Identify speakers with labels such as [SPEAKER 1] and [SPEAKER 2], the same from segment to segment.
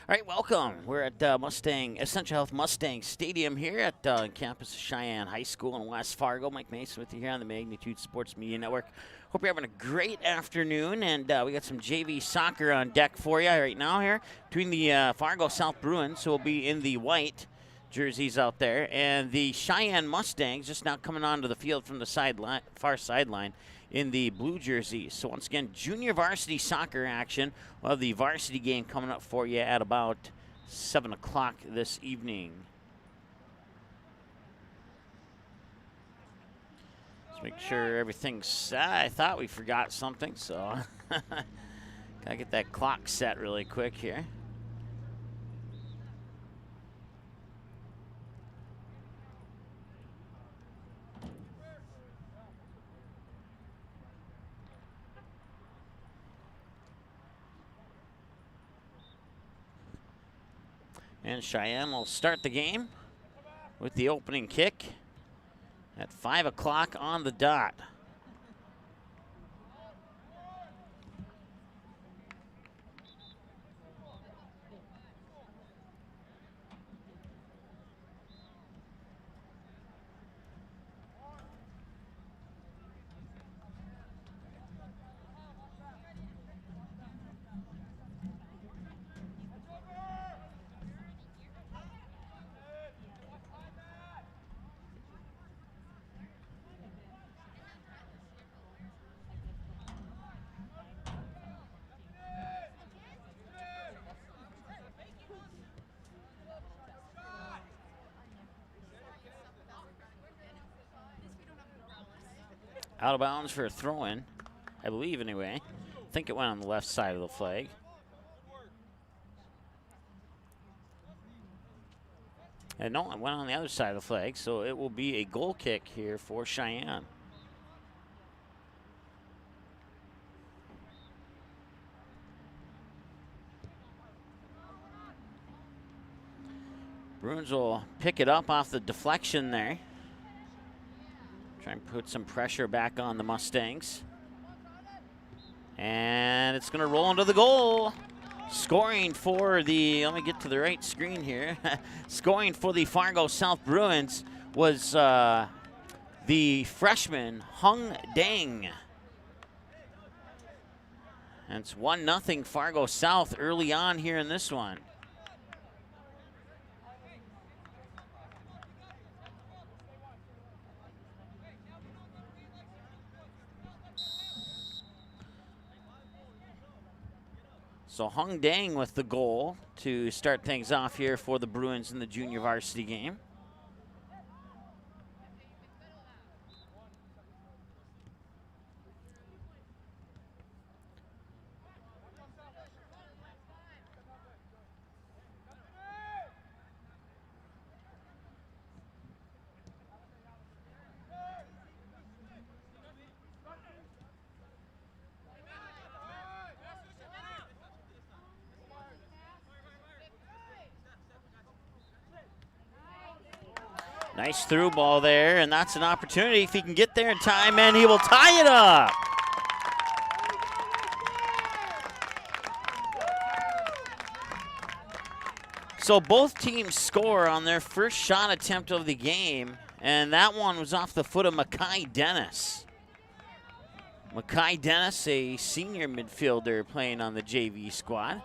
[SPEAKER 1] All right, welcome. We're at Essentia Health Mustang Stadium here at campus of Sheyenne High School in West Fargo. Mike Mason with you here on the Magnitude Sports Media Network. Hope you're having a great afternoon, and we got some JV soccer on deck for you right now here between the Fargo South Bruins, who will be in the white jerseys out there, and the Sheyenne Mustangs just now coming onto the field from the far sideline in the blue jerseys. So once again, junior varsity soccer action. We'll have the varsity game coming up for you at about 7 o'clock this evening. Let's make sure everything's set. I thought we forgot something, so gotta get that clock set really quick here. And Sheyenne will start the game with the opening kick at 5 o'clock on the dot. Out of bounds for a throw-in, I believe anyway. I think it went on the left side of the flag. And no, it went on the other side of the flag, so it will be a goal kick here for Sheyenne. Bruins will pick it up off the deflection there. Try and put some pressure back on the Mustangs. And it's going to roll into the goal. Scoring for the, let me get to the right screen here. Scoring for the Fargo South Bruins was the freshman Hung Dang. And it's 1-0 Fargo South early on here in this one. So Hung Dang with the goal to start things off here for the Bruins in the junior varsity game. Nice through ball there, and that's an opportunity if he can get there in time, and he will tie it up. So both teams score on their first shot attempt of the game, and that one was off the foot of Mackay Dennis. Mackay Dennis, a senior midfielder playing on the JV squad.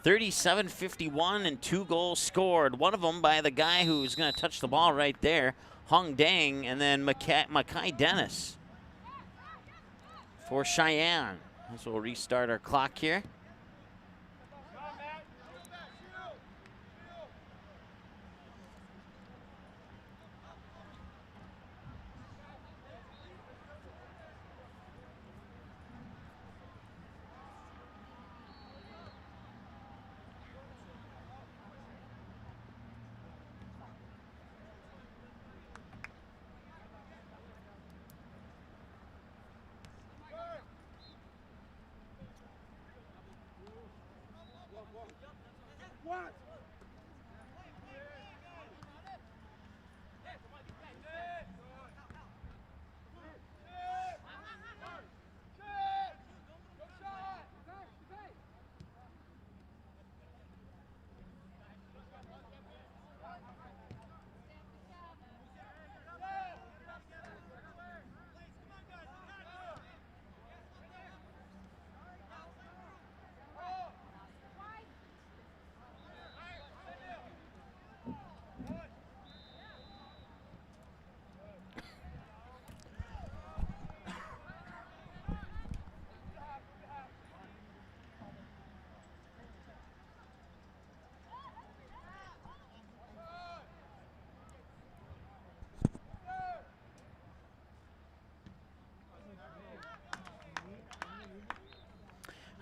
[SPEAKER 1] 37-51 and 2 goals scored. One of them by the guy who's going to touch the ball right there, Hung Dang, and then Mackay Dennis for Sheyenne. So we'll restart our clock here.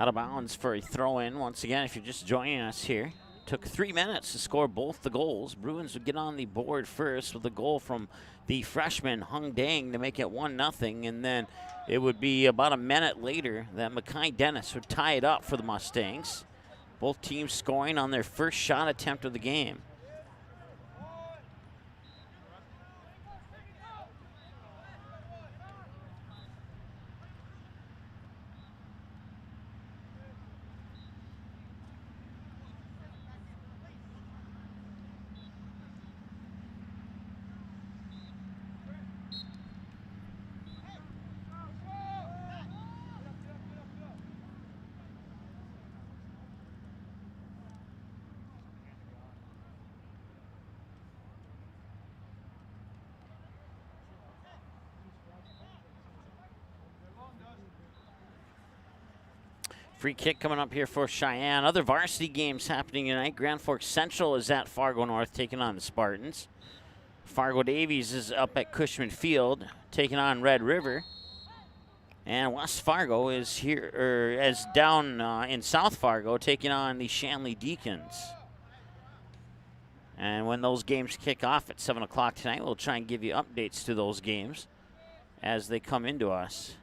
[SPEAKER 1] Out of bounds for a throw-in. Once again, if you're just joining us here, took 3 minutes to score both the goals. Bruins would get on the board first with a goal from the freshman Hung Dang to make it 1-0, and then it would be about a minute later that Mackay Dennis would tie it up for the Mustangs. Both teams scoring on their first shot attempt of the game. Free kick coming up here for Cheyenne. Other varsity games happening tonight. Grand Forks Central is at Fargo North taking on the Spartans. Fargo Davies is up at Cushman Field taking on Red River. And West Fargo is here, is down in South Fargo taking on the Shanley Deacons. And when those games kick off at 7 o'clock tonight, we'll try and give you updates to those games as they come into us.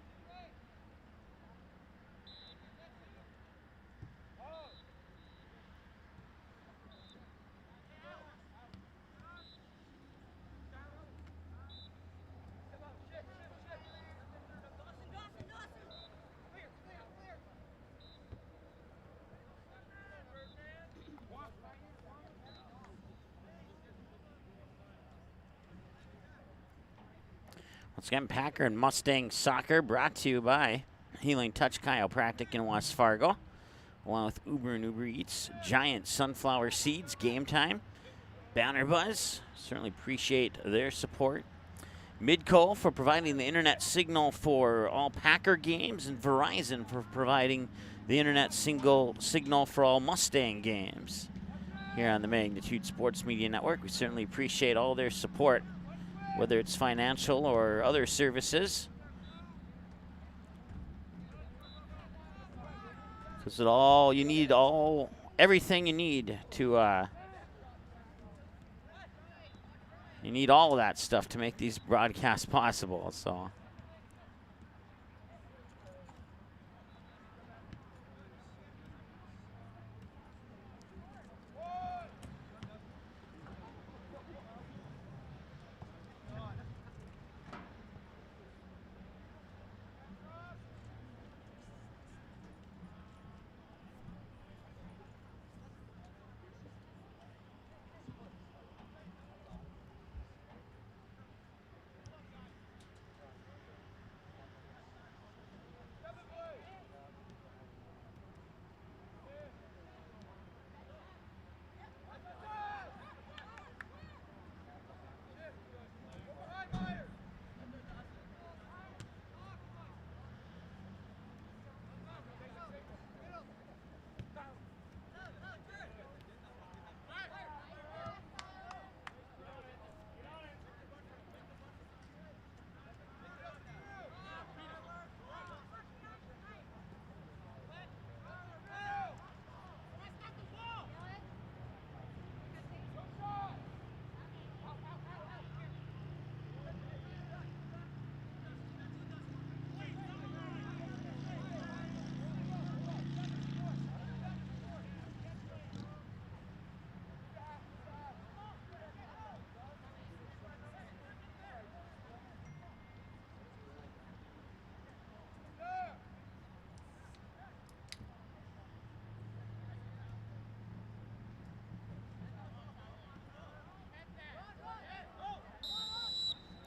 [SPEAKER 1] Once again, Packer and Mustang Soccer brought to you by Healing Touch Chiropractic in West Fargo, along with Uber and Uber Eats, Giant Sunflower Seeds, Game Time, Banner Buzz. Certainly appreciate their support. Midco for providing the internet signal for all Packer games, and Verizon for providing the internet signal for all Mustang games. Here on the Magnitude Sports Media Network, we certainly appreciate all their support, whether it's financial or other services. Because everything you need to, you need all of that stuff to make these broadcasts possible, so.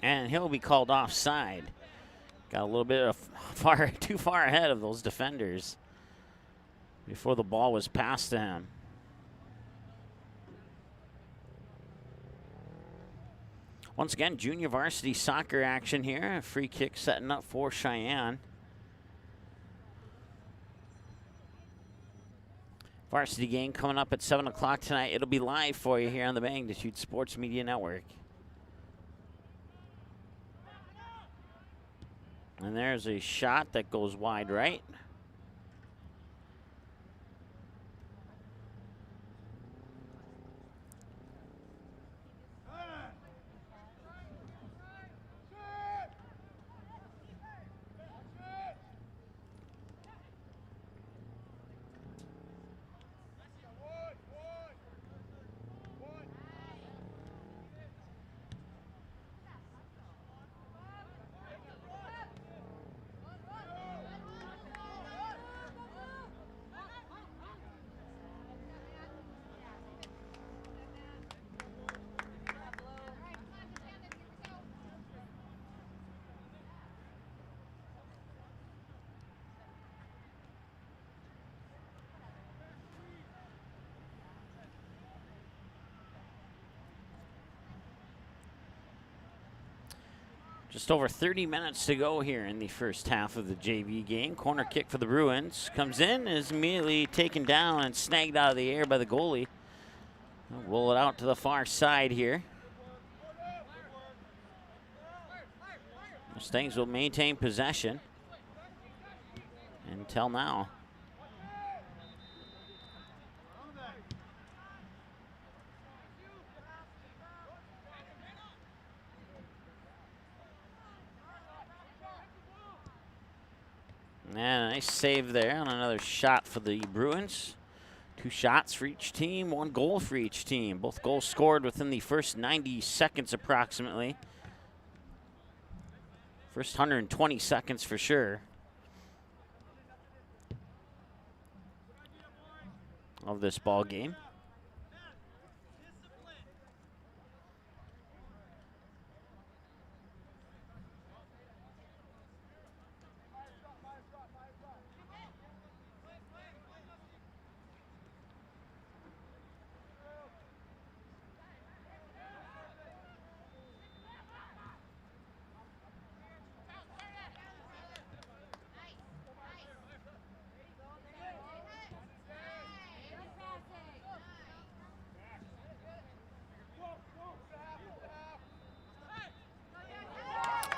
[SPEAKER 1] And he'll be called offside. Got a little bit of too far ahead of those defenders before the ball was passed to him. Once again, junior varsity soccer action here. A free kick setting up for Cheyenne. Varsity game coming up at 7 o'clock tonight. It'll be live for you here on the Magnitude Sports Media Network. And there's a shot that goes wide right. Just over 30 minutes to go here in the first half of the JV game. Corner kick for the Bruins. Comes in, is immediately taken down and snagged out of the air by the goalie. They'll roll it out to the far side here. Mustangs will maintain possession until now. And a nice save there on another shot for the Bruins. 2 shots for each team, 1 goal for each team. Both goals scored within the first 90 seconds approximately. First 120 seconds for sure of this ball game.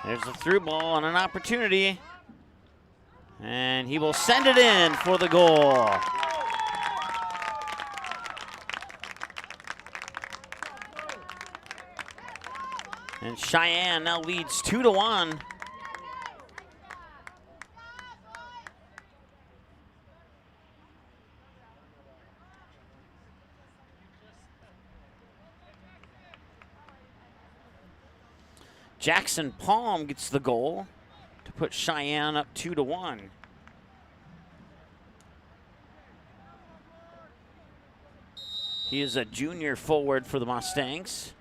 [SPEAKER 1] There's a through ball and an opportunity. And he will send it in for the goal. And Sheyenne now leads 2-1. Jackson Palm gets the goal to put Sheyenne up 2-1. He is a junior forward for the Mustangs.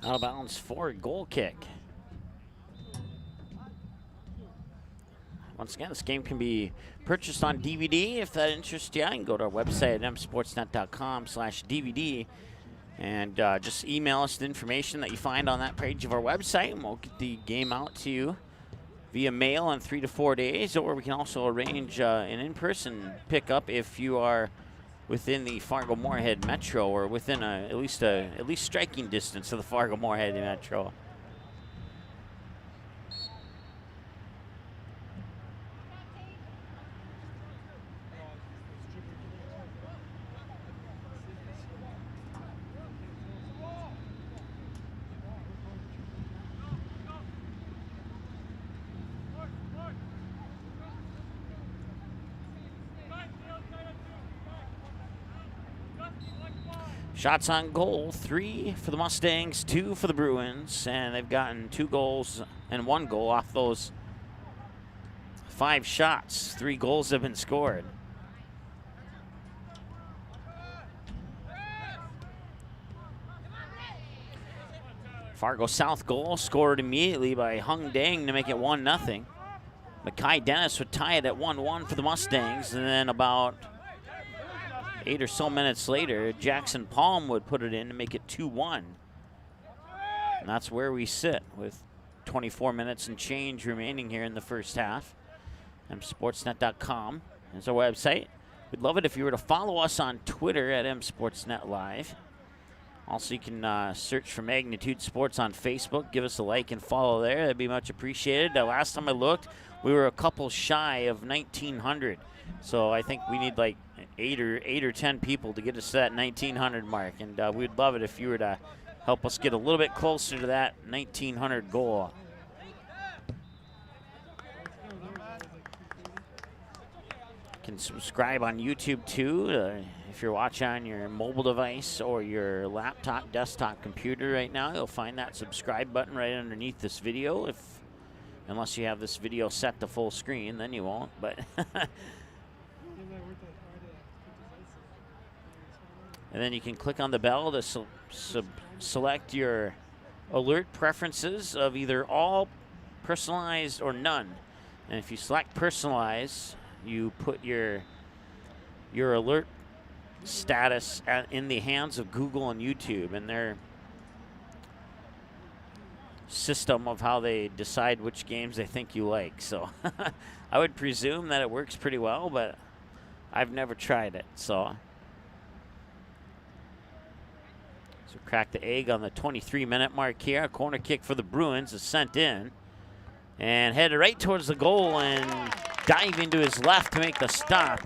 [SPEAKER 1] Out of bounds for a goal kick. Once again, this game can be purchased on DVD if that interests you. You can go to our website at msportsnet.com/DVD and just email us the information that you find on that page of our website, and we'll get the game out to you via mail in 3 to 4 days, or we can also arrange an in-person pickup if you are within the Fargo-Moorhead Metro or within at least striking distance of the Fargo-Moorhead Metro. Shots on goal, 3 for the Mustangs, 2 for the Bruins, and they've gotten 2 goals and 1 goal off those 5 shots. 3 goals have been scored. Fargo South goal scored immediately by Hung Dang to make it 1-0. Mackay Dennis would tie it at 1-1 for the Mustangs, and then about 8 or so minutes later, Jackson Palm would put it in to make it 2-1. And that's where we sit with 24 minutes and change remaining here in the first half. msportsnet.com is our website. We'd love it if you were to follow us on Twitter at msportsnetlive. Also, you can search for Magnitude Sports on Facebook. Give us a like and follow there. That'd be much appreciated. Last time I looked, we were a couple shy of 1,900. So I think we need like 8 or 10 people to get us to that 1,900 mark, and we'd love it if you were to help us get a little bit closer to that 1,900 goal. You can subscribe on YouTube too. If you're watching on your mobile device or your laptop, desktop computer right now, you'll find that subscribe button right underneath this video. Unless you have this video set to full screen, then you won't. But and then you can click on the bell to select your alert preferences of either all, personalized, or none. And if you select personalize, you put your alert status in the hands of Google and YouTube and their system of how they decide which games they think you like. So I would presume that it works pretty well, but I've never tried it. So crack the egg on the 23-minute mark here. A corner kick for the Bruins is sent in and headed right towards the goal, and diving to his left to make the stop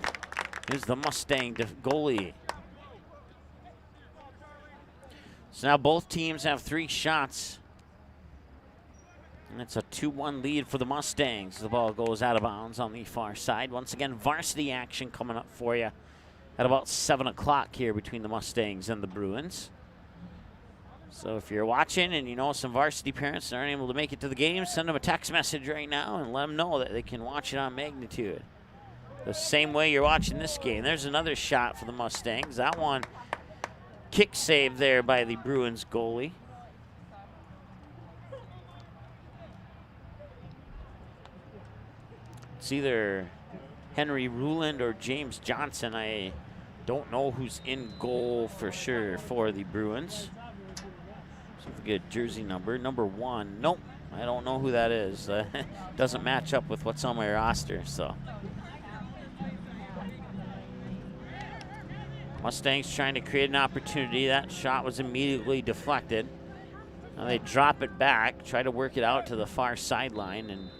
[SPEAKER 1] is the Mustang goalie. So now both teams have 3 shots, and it's a 2-1 lead for the Mustangs. The ball goes out of bounds on the far side. Once again, varsity action coming up for you at about 7 o'clock here between the Mustangs and the Bruins. So if you're watching and you know some varsity parents that aren't able to make it to the game, send them a text message right now and let them know that they can watch it on Magnitude. The same way you're watching this game. There's another shot for the Mustangs. That one, kick save there by the Bruins goalie. It's either Henry Ruland or James Johnson. I don't know who's in goal for sure for the Bruins. Good jersey number 1. Nope, I don't know who that is. Doesn't match up with what's on my roster. So Mustangs trying to create an opportunity. That shot was immediately deflected. Now they drop it back, try to work it out to the far sideline, and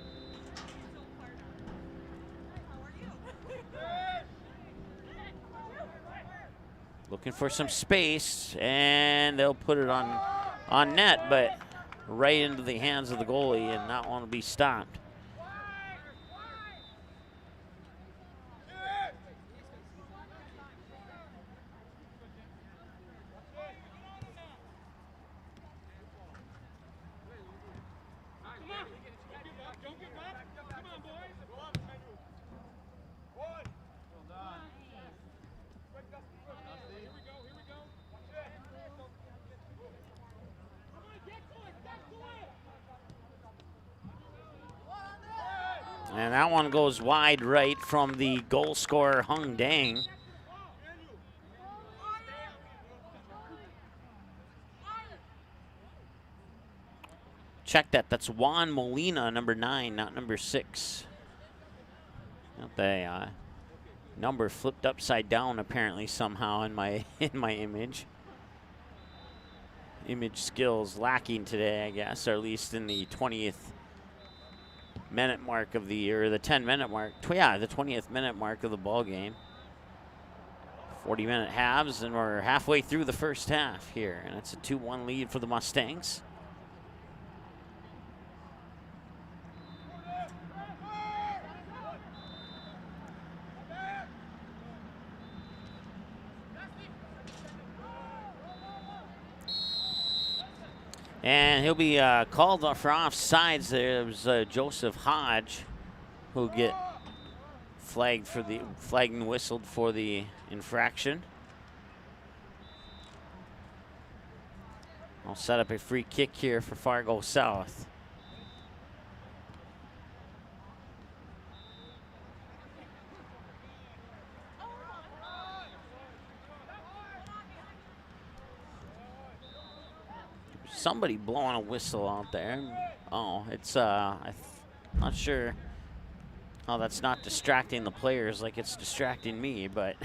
[SPEAKER 1] looking for some space, and they'll put it on net, but right into the hands of the goalie, and not want to be stopped. And that one goes wide right from the goal scorer, Hung Dang. Check that. That's Juan Molina, number 9, not number 6. Got the number flipped upside down apparently somehow in my image. Image skills lacking today, I guess, or at least in the 20th minute mark of the year, or the 10-minute mark. Yeah, the 20th minute mark of the ball game. 40-minute halves, and we're halfway through the first half here, and it's a 2-1 lead for the Mustangs. And he'll be called for offsides. There's Joseph Hodge, who'll get flagged and whistled for the infraction. I'll set up a free kick here for Fargo South. Somebody blowing a whistle out there. Oh, it's I'm not sure how that's not distracting the players like it's distracting me, but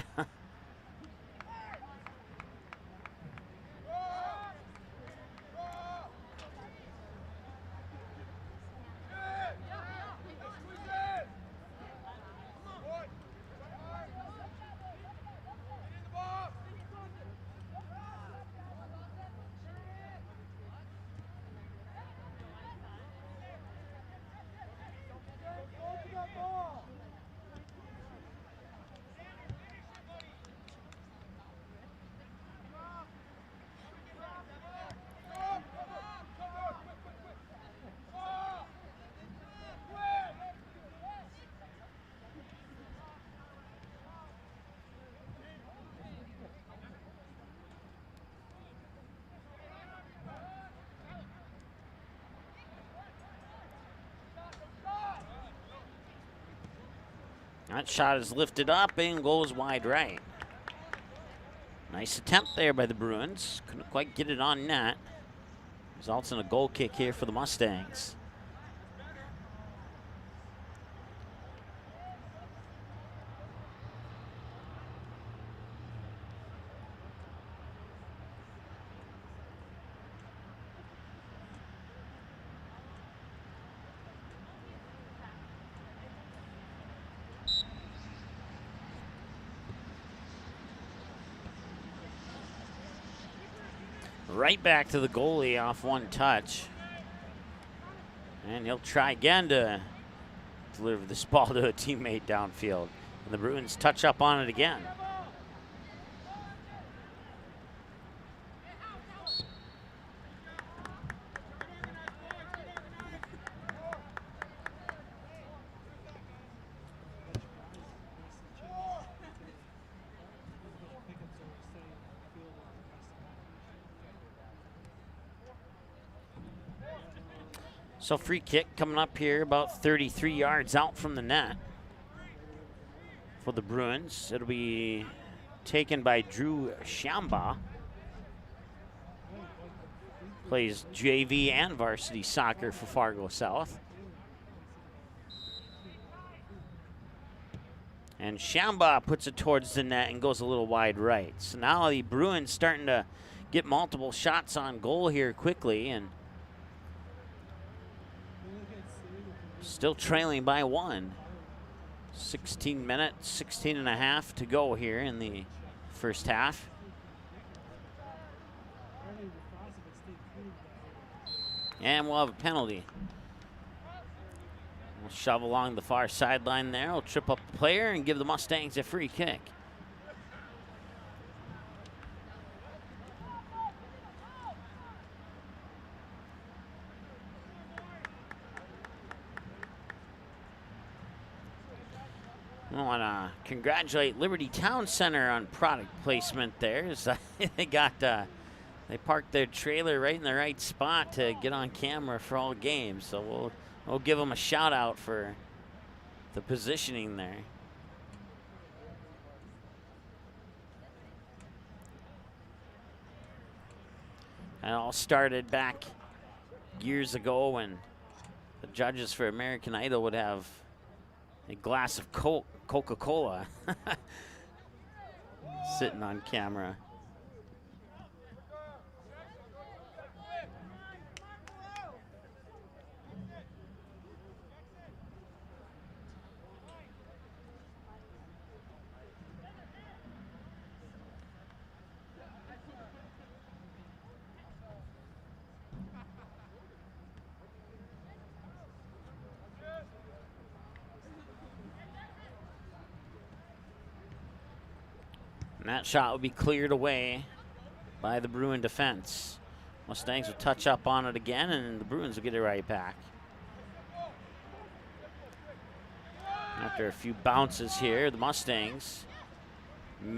[SPEAKER 1] that shot is lifted up and goes wide right. Nice attempt there by the Bruins. Couldn't quite get it on net. Results in a goal kick here for the Mustangs. Right back to the goalie off one touch. And he'll try again to deliver this ball to a teammate downfield. And the Bruins touch up on it again. So free kick coming up here about 33 yards out from the net for the Bruins. It'll be taken by Drew Shamba. Plays JV and varsity soccer for Fargo South. And Shamba puts it towards the net and goes a little wide right. So now the Bruins starting to get multiple shots on goal here quickly, and still trailing by 1. 16 minutes, 16 and a half to go here in the first half. And we'll have a penalty. We'll shove along the far sideline there. We'll trip up the player and give the Mustangs a free kick. I want to congratulate Liberty Town Center on product placement there. They parked their trailer right in the right spot to get on camera for all games. So we'll give them a shout out for the positioning there. It all started back years ago when the judges for American Idol would have a glass of Coca-Cola sitting on camera. And that shot will be cleared away by the Bruin defense. Mustangs will touch up on it again, and the Bruins will get it right back. After a few bounces here, the Mustangs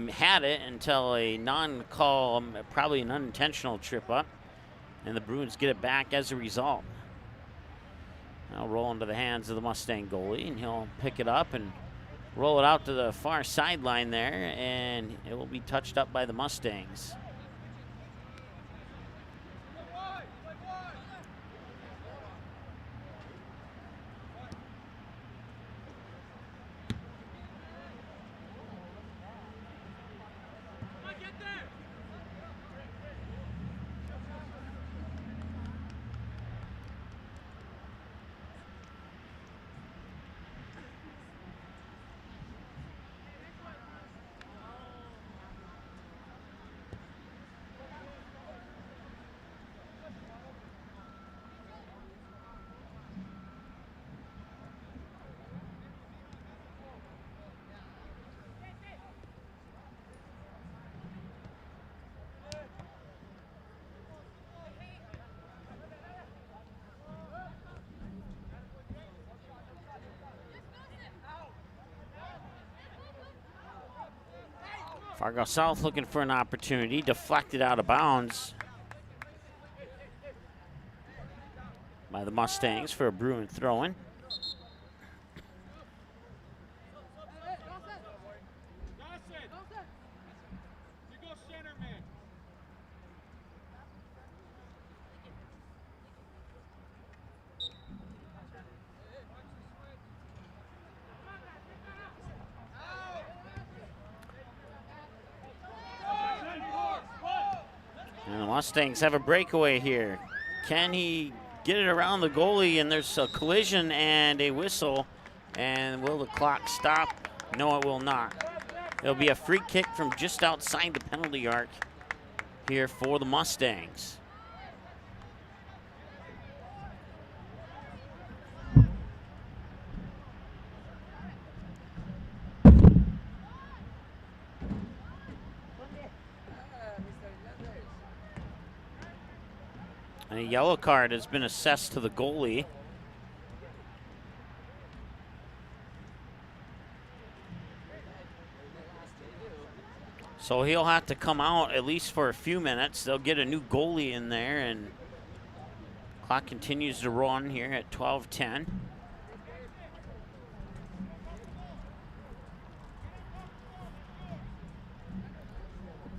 [SPEAKER 1] had it until a non-call, probably an unintentional trip up, and the Bruins get it back as a result. Now roll into the hands of the Mustang goalie, and he'll pick it up and roll it out to the far sideline there, and it will be touched up by the Mustangs. Fargo South looking for an opportunity, deflected out of bounds by the Mustangs for a Bruin throw-in. Mustangs have a breakaway here. Can he get it around the goalie? And there's a collision and a whistle. And will the clock stop? No, it will not. It'll be a free kick from just outside the penalty arc here for the Mustangs. And a yellow card has been assessed to the goalie. So he'll have to come out at least for a few minutes. They'll get a new goalie in there, and clock continues to run here at 12:10.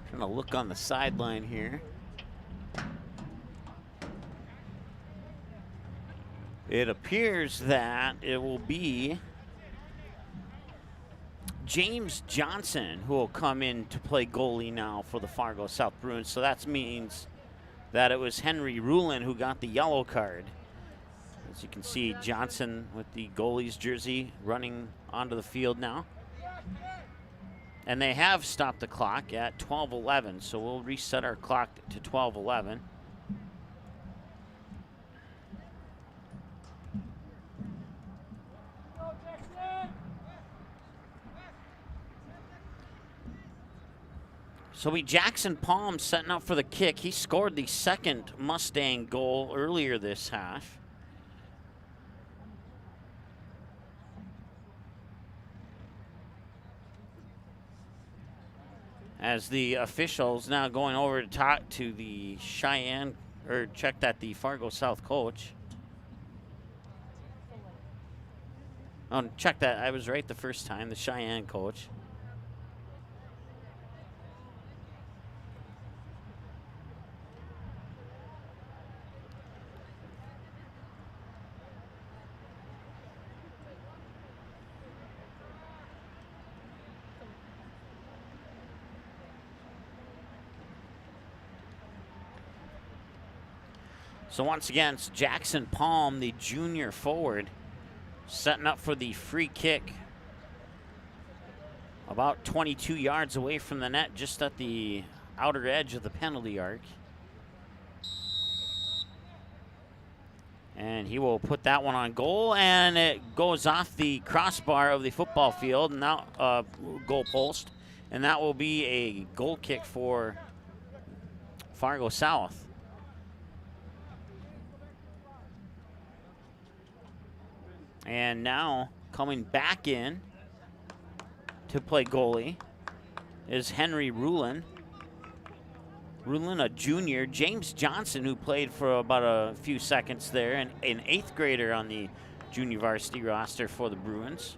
[SPEAKER 1] Trying to look on the sideline here. It appears that it will be James Johnson who will come in to play goalie now for the Fargo South Bruins. So that means that it was Henry Rulin who got the yellow card. As you can see, Johnson with the goalie's jersey running onto the field now. And they have stopped the clock at 12:11, so we'll reset our clock to 12:11. So Jackson Palm setting up for the kick. He scored the second Mustang goal earlier this half. As the officials now going over to talk to the Sheyenne, or check that the Fargo South coach. Oh, check that. I was right the first time. The Sheyenne coach. So once again, it's Jackson Palm, the junior forward, setting up for the free kick. About 22 yards away from the net, just at the outer edge of the penalty arc. And he will put that one on goal, and it goes off the crossbar of the football field, and now goal post, and that will be a goal kick for Fargo South. And now coming back in to play goalie is Henry Rulin. Rulin, a junior. James Johnson, who played for about a few seconds there, and an 8th grader on the junior varsity roster for the Bruins.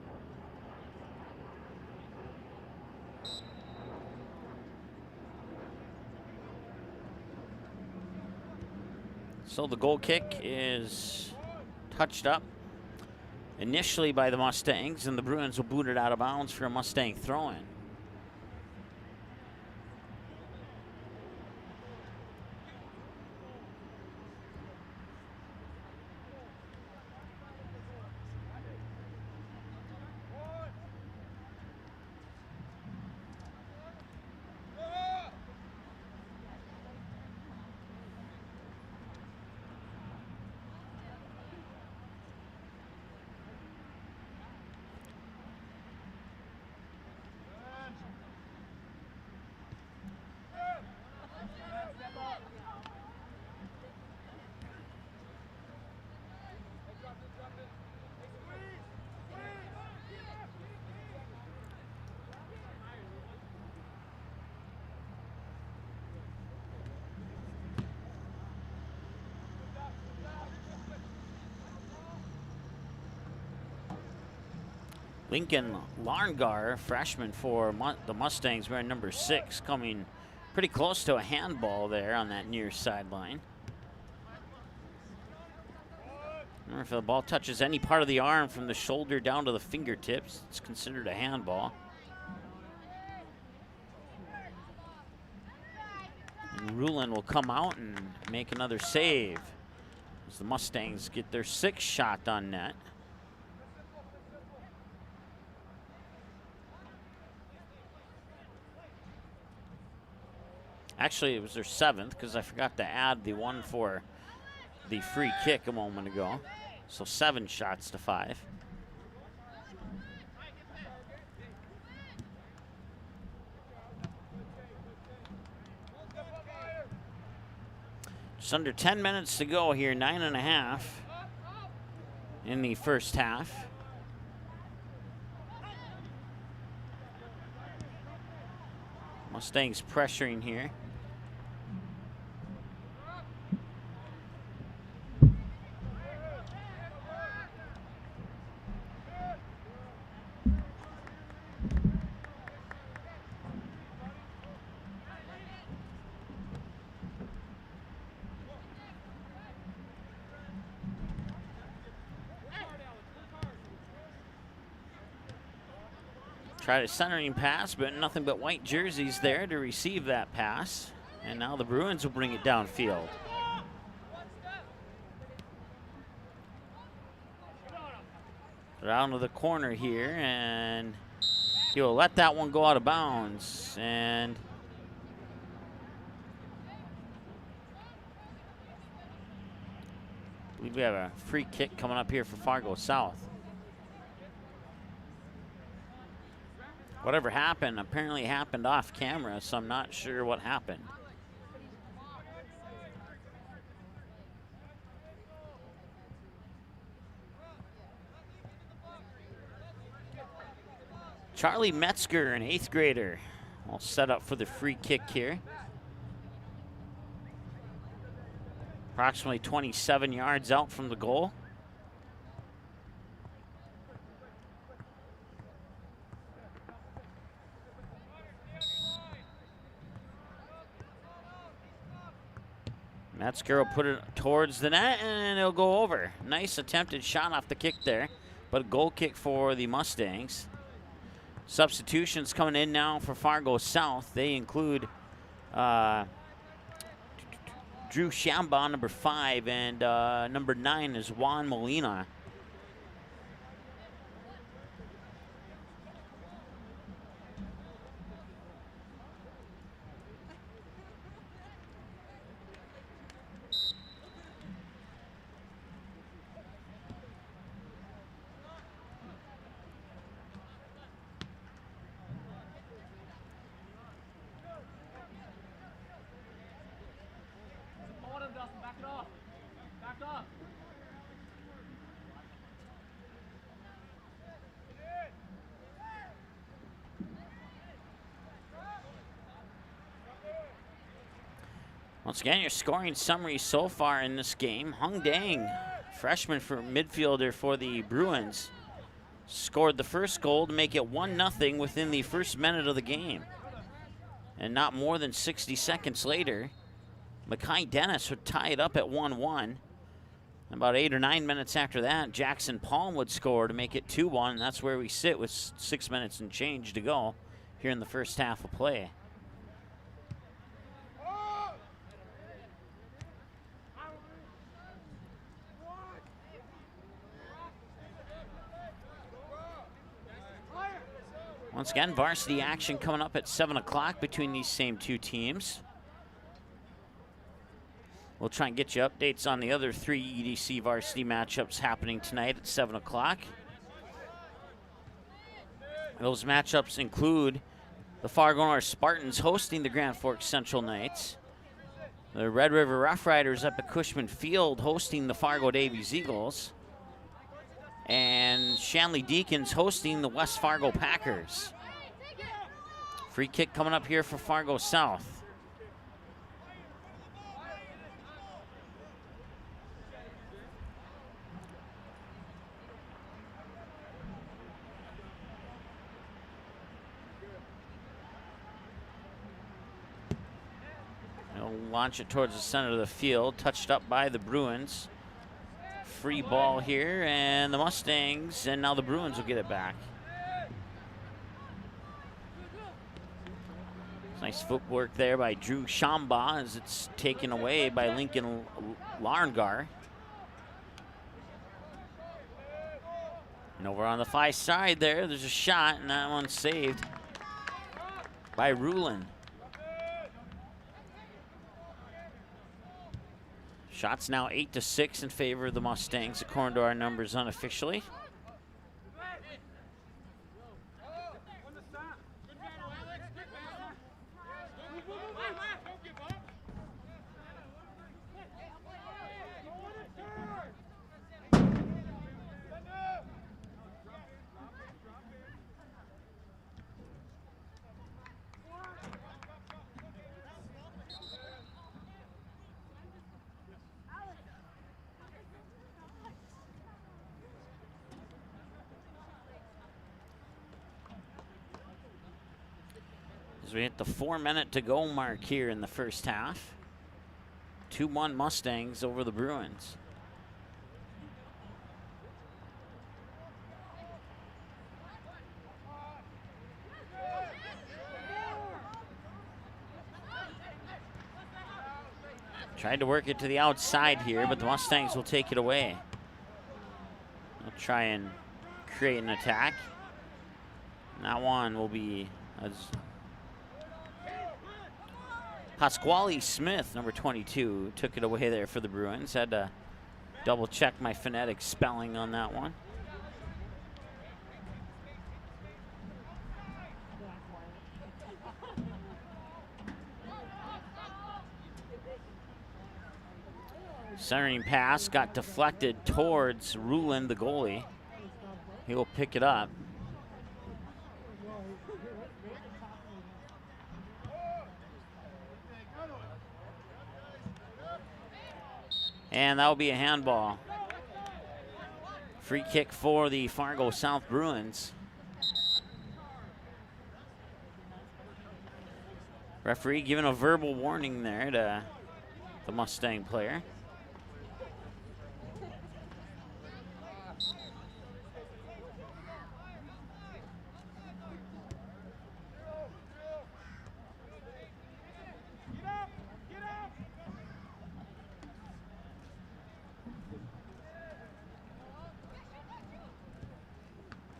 [SPEAKER 1] So the goal kick is touched up initially by the Mustangs, and the Bruins will boot it out of bounds for a Mustang throw-in. Lincoln Larngar, freshman for the Mustangs, wearing number 6, coming pretty close to a handball there on that near sideline. Remember, if the ball touches any part of the arm from the shoulder down to the fingertips, it's considered a handball. And Rulin will come out and make another save as the Mustangs get their 6th shot on net. Actually, it was their 7th because I forgot to add the one for the free kick a moment ago. So 7 shots to 5. Just under 10 minutes to go here, 9.5 in the first half. Mustangs pressuring here. Tried a centering pass, but nothing but white jerseys there to receive that pass. And now the Bruins will bring it downfield. Down to the corner here, and he'll let that one go out of bounds. And I believe we have a free kick coming up here for Fargo South. Whatever happened apparently happened off camera, so I'm not sure what happened. Charlie Metzger, an 8th grader, all set up for the free kick here. Approximately 27 yards out from the goal. Metzger will put it towards the net, and it'll go over. Nice attempted shot off the kick there, but a goal kick for the Mustangs. Substitutions coming in now for Fargo South. They include Drew Shamba, number 5, and number 9 is Juan Molina. Once again, your scoring summary so far in this game. Hung Dang, freshman for midfielder for the Bruins, scored the first goal to make it 1-0 within the first minute of the game. And not more than 60 seconds later, Mackay Dennis would tie it up at 1-1. About 8 or 9 minutes after that, Jackson Palm would score to make it 2-1. And that's where we sit with 6 minutes and change to go here in the first half of play. Once again, varsity action coming up at 7 o'clock between these same two teams. We'll try and get you updates on the other 3 EDC varsity matchups happening tonight at 7 o'clock. Those matchups include the Fargo North Spartans hosting the Grand Forks Central Knights, the Red River Rough Riders up at Cushman Field hosting the Fargo Davies Eagles, and Shanley Deacons hosting the West Fargo Packers. Free kick coming up here for Fargo South. They'll launch it towards the center of the field, touched up by the Bruins. Free ball here, and the Mustangs, and now the Bruins will get it back. Nice footwork there by Drew Shamba as it's taken away by Lincoln Larngar. And over on the far side there's a shot, and that one's saved by Rulin. Shots now 8-6 in favor of the Mustangs, according to our numbers unofficially. As we hit the 4-minute to go mark here in the first half. 2-1 Mustangs over the Bruins. Tried to work it to the outside here, but the Mustangs will take it away. They'll try and create an attack. And that one will be Pasquale Smith, number 22, took it away there for the Bruins. Had to double check my phonetic spelling on that one. Centering pass got deflected towards Rulin, the goalie. He will pick it up. And that will be a handball. Free kick for the Fargo South Bruins. Referee giving a verbal warning there to the Mustang player.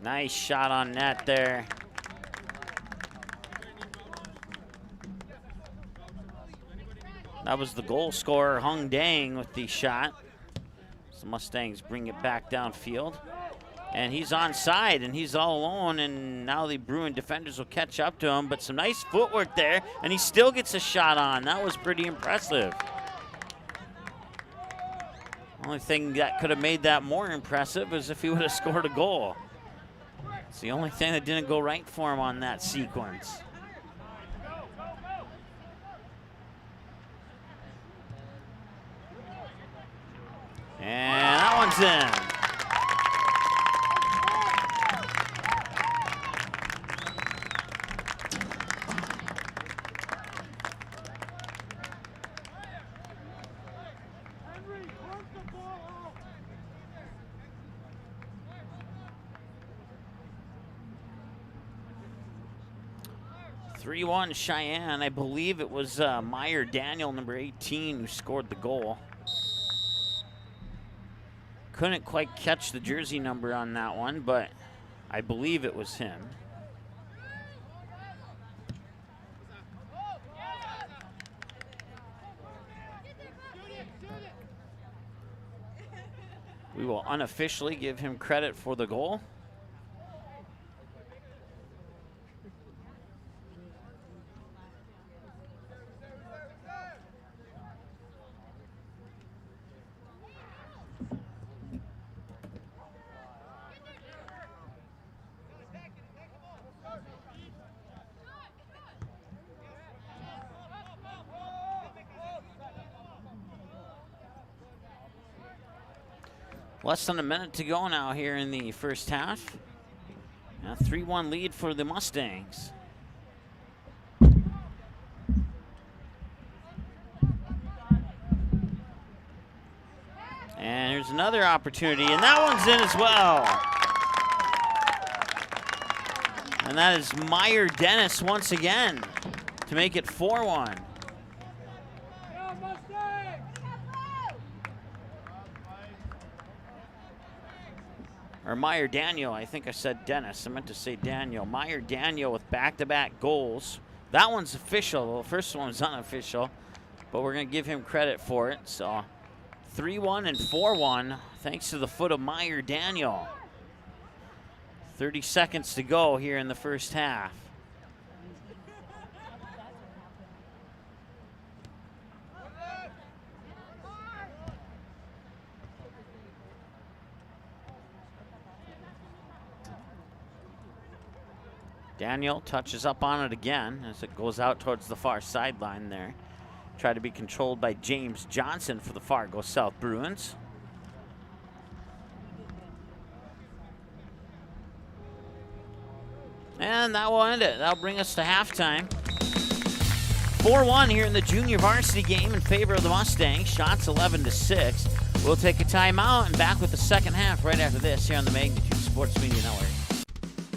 [SPEAKER 1] Nice shot on net there. That was the goal scorer, Hung Dang, with the shot. So Mustangs bring it back downfield. And he's onside, and he's all alone, and now the Bruin defenders will catch up to him. But some nice footwork there, and he still gets a shot on. That was pretty impressive. Only thing that could have made that more impressive is if he would have scored a goal. It's the only thing that didn't go right for him on that sequence. And that one's in. 3-1 Cheyenne. I believe it was Meyer Daniel, number 18, who scored the goal. Couldn't quite catch the jersey number on that one, but I believe it was him. We will unofficially give him credit for the goal. Less than a minute to go now here in the first half. A 3-1 lead for the Mustangs. And here's another opportunity, and that one's in as well. And that is Meyer Dennis once again to make it 4-1. Or Meyer Daniel, I think I said Dennis. I meant to say Daniel. Meyer Daniel with back-to-back goals. That one's official. The first one's unofficial, but we're going to give him credit for it. So 3-1 and 4-1 thanks to the foot of Meyer Daniel. 30 seconds to go here in the first half. Daniel touches up on it again as it goes out towards the far sideline there. Try to be controlled by James Johnson for the Fargo South Bruins. And that will end it. That'll bring us to halftime. 4-1 here in the junior varsity game in favor of the Mustangs. Shots 11-6. We'll take a timeout and back with the second half right after this here on the Magnitude Sports Media Network.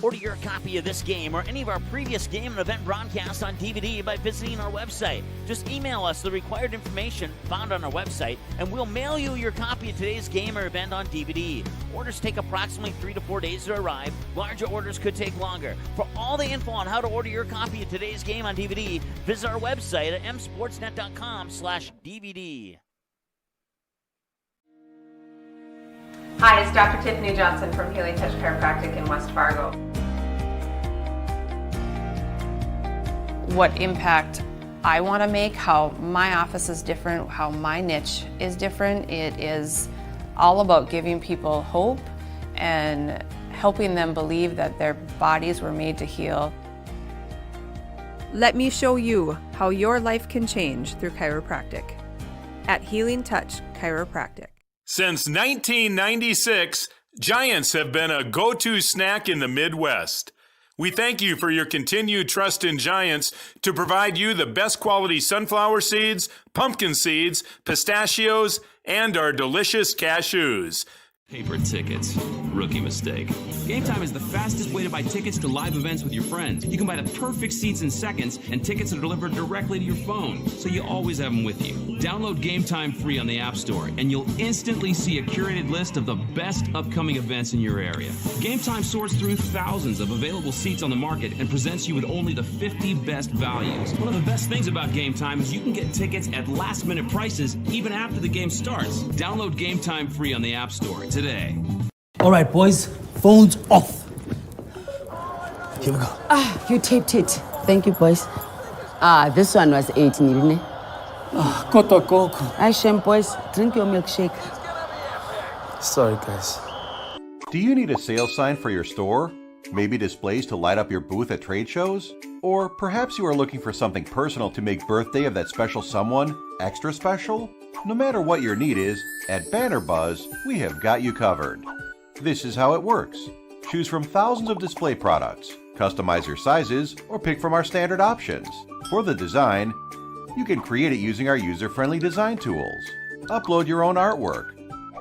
[SPEAKER 1] Order your copy of this game or any of our previous game and event broadcasts on DVD by visiting our website. Just email us the required information found on our website, and we'll mail you your copy of today's game or event on DVD. Orders take approximately 3 to 4 days to arrive. Larger orders could take longer. For all the info on how to order your copy of today's game on DVD, visit our website at msportsnet.com/DVD.
[SPEAKER 2] Hi, it's Dr. Tiffany Johnson from Healing Touch Chiropractic in West Fargo. What impact I want to make, how my office is different, how my niche is different. It is all about giving people hope and helping them believe that their bodies were made to heal.
[SPEAKER 3] Let me show you how your life can change through chiropractic at Healing Touch Chiropractic.
[SPEAKER 4] Since 1996, Giants have been a go-to snack in the Midwest. We thank you for your continued trust in Giants to provide you the best quality sunflower seeds, pumpkin seeds, pistachios, and our delicious cashews.
[SPEAKER 5] Paper tickets. Rookie mistake. Game Time is the fastest way to buy tickets to live events with your friends. You can buy the perfect seats in seconds, and tickets are delivered directly to your phone, so you always have them with you. Download Game Time free on the App Store, and you'll instantly see a curated list of the best upcoming events in your area. Game Time sorts through thousands of available seats on the market and presents you with only the 50 best values. One of the best things about Game Time is you can get tickets at last-minute prices even after the game starts. Download Game Time free on the App Store today.
[SPEAKER 6] All right, boys, phones off. Here we go.
[SPEAKER 7] You taped it. Thank you, boys. This one was 18, didn't it?
[SPEAKER 6] Koto Coco.
[SPEAKER 7] Hi, Shem, boys. Drink your milkshake.
[SPEAKER 6] Sorry, guys.
[SPEAKER 8] Do you need a sales sign for your store? Maybe displays to light up your booth at trade shows? Or perhaps you are looking for something personal to make birthday of that special someone extra special? No matter what your need is, at Banner Buzz, we have got you covered. This is how it works. Choose from thousands of display products, customize your sizes, or pick from our standard options. For the design, you can create it using our user-friendly design tools, upload your own artwork,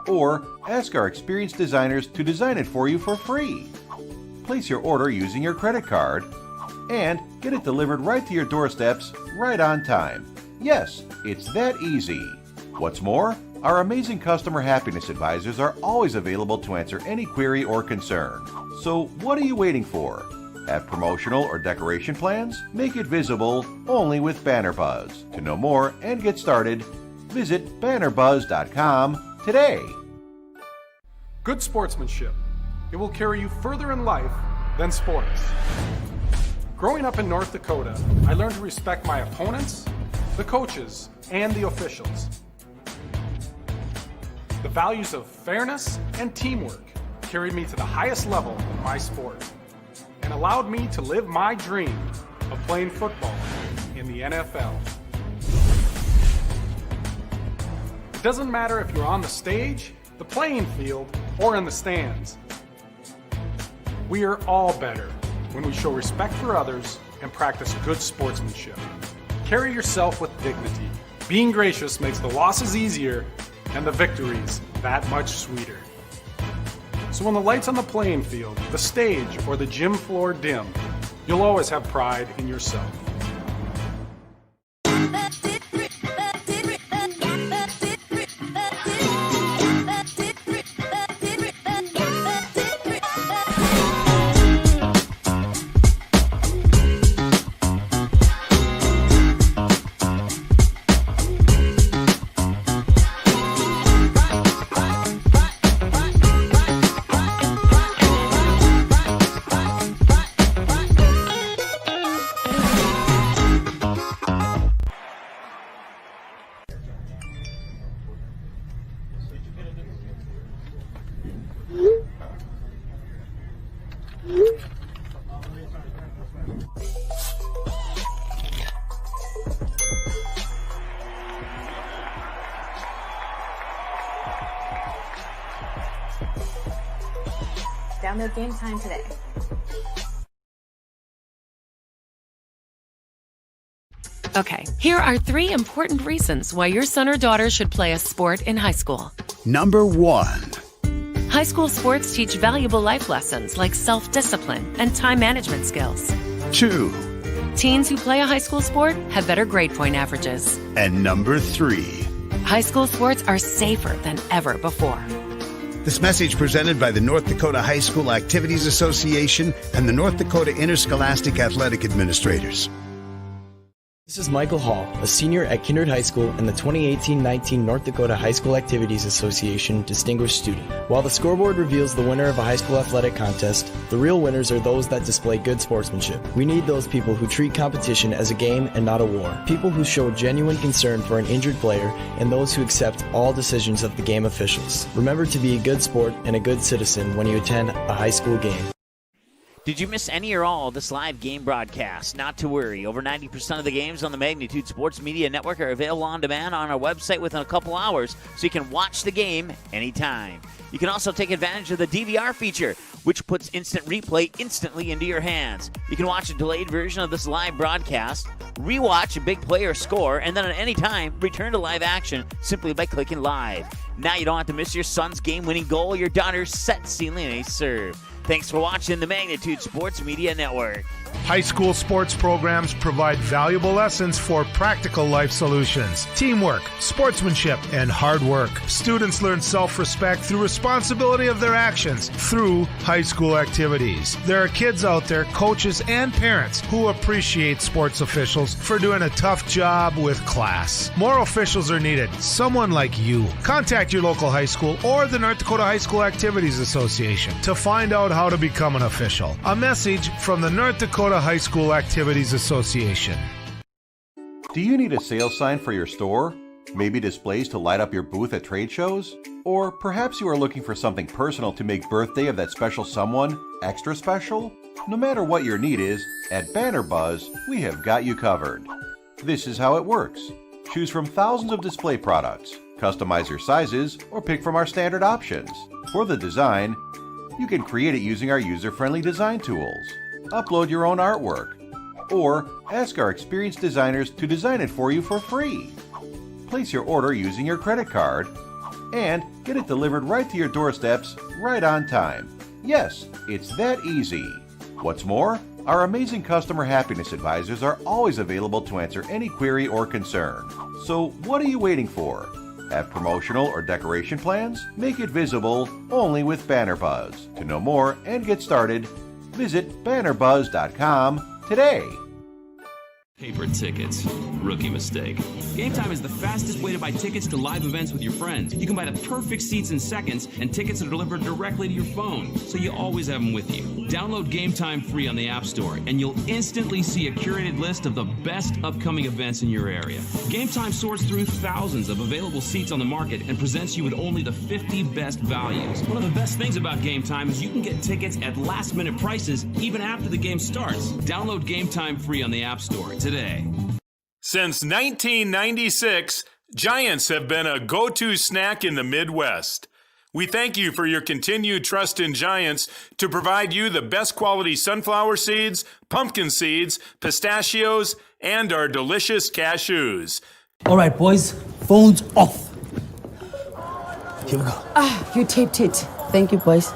[SPEAKER 8] or ask our experienced designers to design it for you for free. Place your order using your credit card, and get it delivered right to your doorsteps right on time. Yes, it's that easy. What's more, our amazing customer happiness advisors are always available to answer any query or concern. So what are you waiting for? Have promotional or decoration plans? Make it visible only with Banner Buzz. To know more and get started, visit bannerbuzz.com today.
[SPEAKER 9] Good sportsmanship. It will carry you further in life than sports. Growing up in North Dakota, I learned to respect my opponents, the coaches, and the officials. The values of fairness and teamwork carried me to the highest level in my sport and allowed me to live my dream of playing football in the NFL. It doesn't matter if you're on the stage, the playing field, or in the stands. We are all better when we show respect for others and practice good sportsmanship. Carry yourself with dignity. Being gracious makes the losses easier and the victories that much sweeter. So when the lights on the playing field, the stage, or the gym floor dim, you'll always have pride in yourself.
[SPEAKER 10] Download Game Time today.
[SPEAKER 11] Okay, here are 3 important reasons why your son or daughter should play a sport in high school.
[SPEAKER 12] Number 1.
[SPEAKER 11] High school sports teach valuable life lessons like self-discipline and time management skills.
[SPEAKER 12] 2.
[SPEAKER 11] Teens who play a high school sport have better grade point averages.
[SPEAKER 12] And number 3.
[SPEAKER 11] High school sports are safer than ever before.
[SPEAKER 12] This message presented by the North Dakota High School Activities Association and the North Dakota Interscholastic Athletic Administrators.
[SPEAKER 13] This is Michael Hall, a senior at Kindred High School and the 2018-19 North Dakota High School Activities Association Distinguished Student. While the scoreboard reveals the winner of a high school athletic contest, the real winners are those that display good sportsmanship. We need those people who treat competition as a game and not a war. People who show genuine concern for an injured player and those who accept all decisions of the game officials. Remember to be a good sport and a good citizen when you attend a high school game.
[SPEAKER 1] Did you miss any or all of this live game broadcast? Not to worry. Over 90% of the games on the Magnitude Sports Media Network are available on demand on our website within a couple hours, so you can watch the game anytime. You can also take advantage of the DVR feature, which puts instant replay instantly into your hands. You can watch a delayed version of this live broadcast, rewatch a big play or score, and then at any time, return to live action simply by clicking live. Now you don't have to miss your son's game-winning goal or your daughter's set stealing a serve. Thanks for watching the Magnitude Sports Media Network.
[SPEAKER 14] High school sports programs provide valuable lessons for practical life solutions, teamwork, sportsmanship, and hard work. Students learn self-respect through responsibility of their actions through high school activities. There are kids out there, coaches and parents, who appreciate sports officials for doing a tough job with class. More officials are needed, someone like you. Contact your local high school or the North Dakota High School Activities Association to find out how to become an official. A message from the North Dakota High School Activities Association.
[SPEAKER 8] Do you need a sales sign for your store? Maybe displays to light up your booth at trade shows? Or perhaps you are looking for something personal to make birthday of that special someone extra special? No matter what your need is, at Banner Buzz, we have got you covered. This is how it works. Choose from thousands of display products, customize your sizes, or pick from our standard options. For the design, you can create it using our user-friendly design tools. Upload your own artwork, or ask our experienced designers to design it for you for free. Place your order using your credit card, and get it delivered right to your doorsteps right on time. Yes, it's that easy. What's more, our amazing customer happiness advisors are always available to answer any query or concern. So what are you waiting for? Have promotional or decoration plans? Make it visible only with Banner Buzz. To know more and get started, visit bannerbuzz.com today.
[SPEAKER 5] Paper tickets. Rookie mistake. Game Time is the fastest way to buy tickets to live events with your friends. You can buy the perfect seats in seconds, and tickets are delivered directly to your phone, so you always have them with you. Download Game Time free on the App Store, and you'll instantly see a curated list of the best upcoming events in your area. Game Time sorts through thousands of available seats on the market and presents you with only the 50 best values. One of the best things about Game Time is you can get tickets at last-minute prices even after the game starts. Download Game Time free on the App Store today.
[SPEAKER 4] Since 1996, Giants have been a go-to snack in the Midwest. We thank you for your continued trust in Giants to provide you the best quality sunflower seeds, pumpkin seeds, pistachios, and our delicious cashews.
[SPEAKER 6] All right, boys, phones off. Here we go.
[SPEAKER 7] You taped it. Thank you, boys.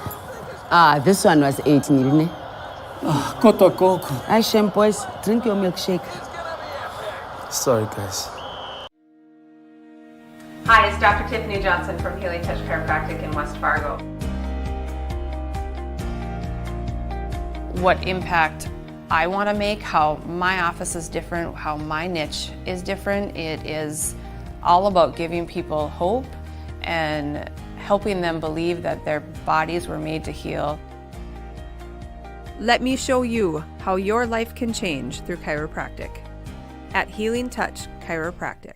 [SPEAKER 7] This one was 18, didn't it?
[SPEAKER 6] Koto Coco.
[SPEAKER 7] Hi, Shem, boys. Drink your milkshake.
[SPEAKER 13] Sorry, guys.
[SPEAKER 2] Hi, it's Dr. Tiffany Johnson from Healing Touch Chiropractic in West Fargo. What impact I want to make, how my office is different, how my niche is different. It is all about giving people hope and helping them believe that their bodies were made to heal.
[SPEAKER 3] Let me show you how your life can change through chiropractic at Healing Touch Chiropractic.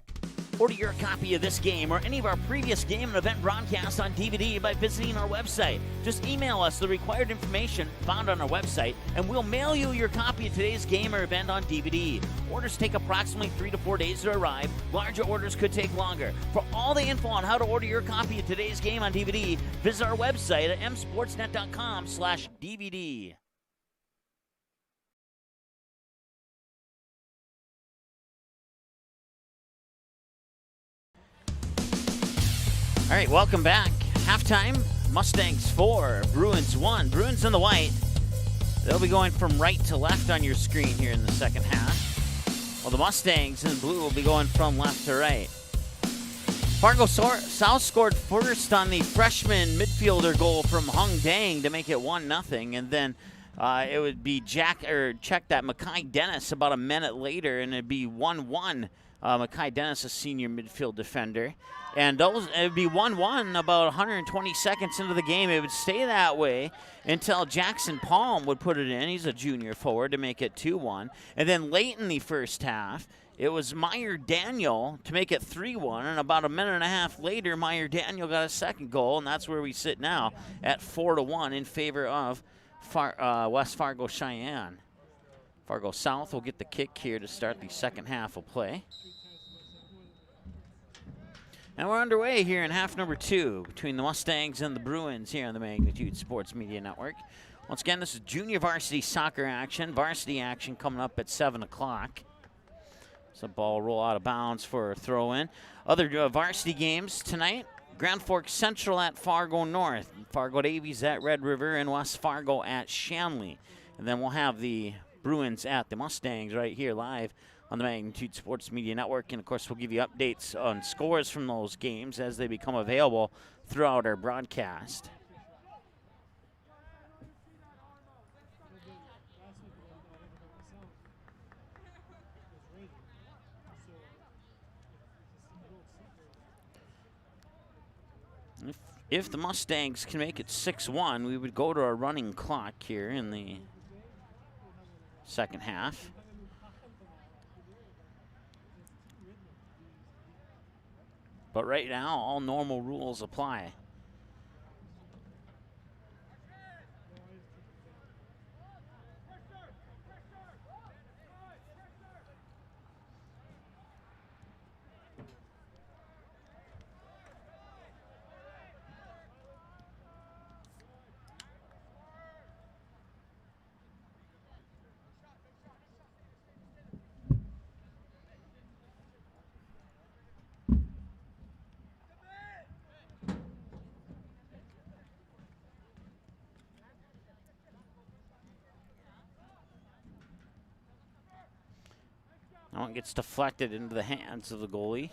[SPEAKER 1] Order your copy of this game or any of our previous game and event broadcasts on DVD by visiting our website. Just email us the required information found on our website, and we'll mail you your copy of today's game or event on DVD. Orders take approximately 3 to 4 days to arrive. Larger orders could take longer. For all the info on how to order your copy of today's game on DVD, visit our website at msportsnet.com/DVD. All right, welcome back. Halftime, Mustangs 4, Bruins 1. Bruins in the white. They'll be going from right to left on your screen here in the second half. While the Mustangs in blue will be going from left to right. Fargo South scored first on the freshman midfielder goal from Hung Dang to make it 1-0. And then it would be check that Makai Dennis about a minute later, and it'd be 1-1. Makai Dennis, a senior midfield defender. And it would be 1-1 about 120 seconds into the game. It would stay that way until Jackson Palm would put it in. He's a junior forward to make it 2-1. And then late in the first half, it was Meyer Daniel to make it 3-1. And about a minute and a half later, Meyer Daniel got a second goal. And that's where we sit now at 4-1 in favor of West Fargo Cheyenne. Fargo South will get the kick here to start the second half of play. And we're underway here in half number 2 between the Mustangs and the Bruins here on the Magnitude Sports Media Network. Once again, this is junior varsity soccer action. Varsity action coming up at 7 o'clock. So ball roll out of bounds for a throw-in. Other varsity games tonight. Grand Forks Central at Fargo North. Fargo Davies at Red River, and West Fargo at Shanley. And then we'll have the Bruins at the Mustangs right here live on the Magnitude Sports Media Network. And, of course, we'll give you updates on scores from those games as they become available throughout our broadcast. If the Mustangs can make it 6-1, we would go to a running clock here in the second half. But right now, all normal rules apply. That one gets deflected into the hands of the goalie.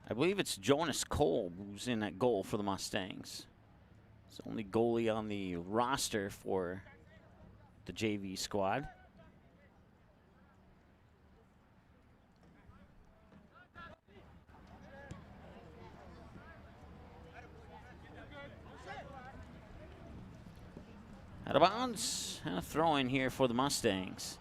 [SPEAKER 1] I believe it's Jonas Kolb who's in that goal for the Mustangs. It's the only goalie on the roster for the JV squad. Out of bounds, and a throw in here for the Mustangs.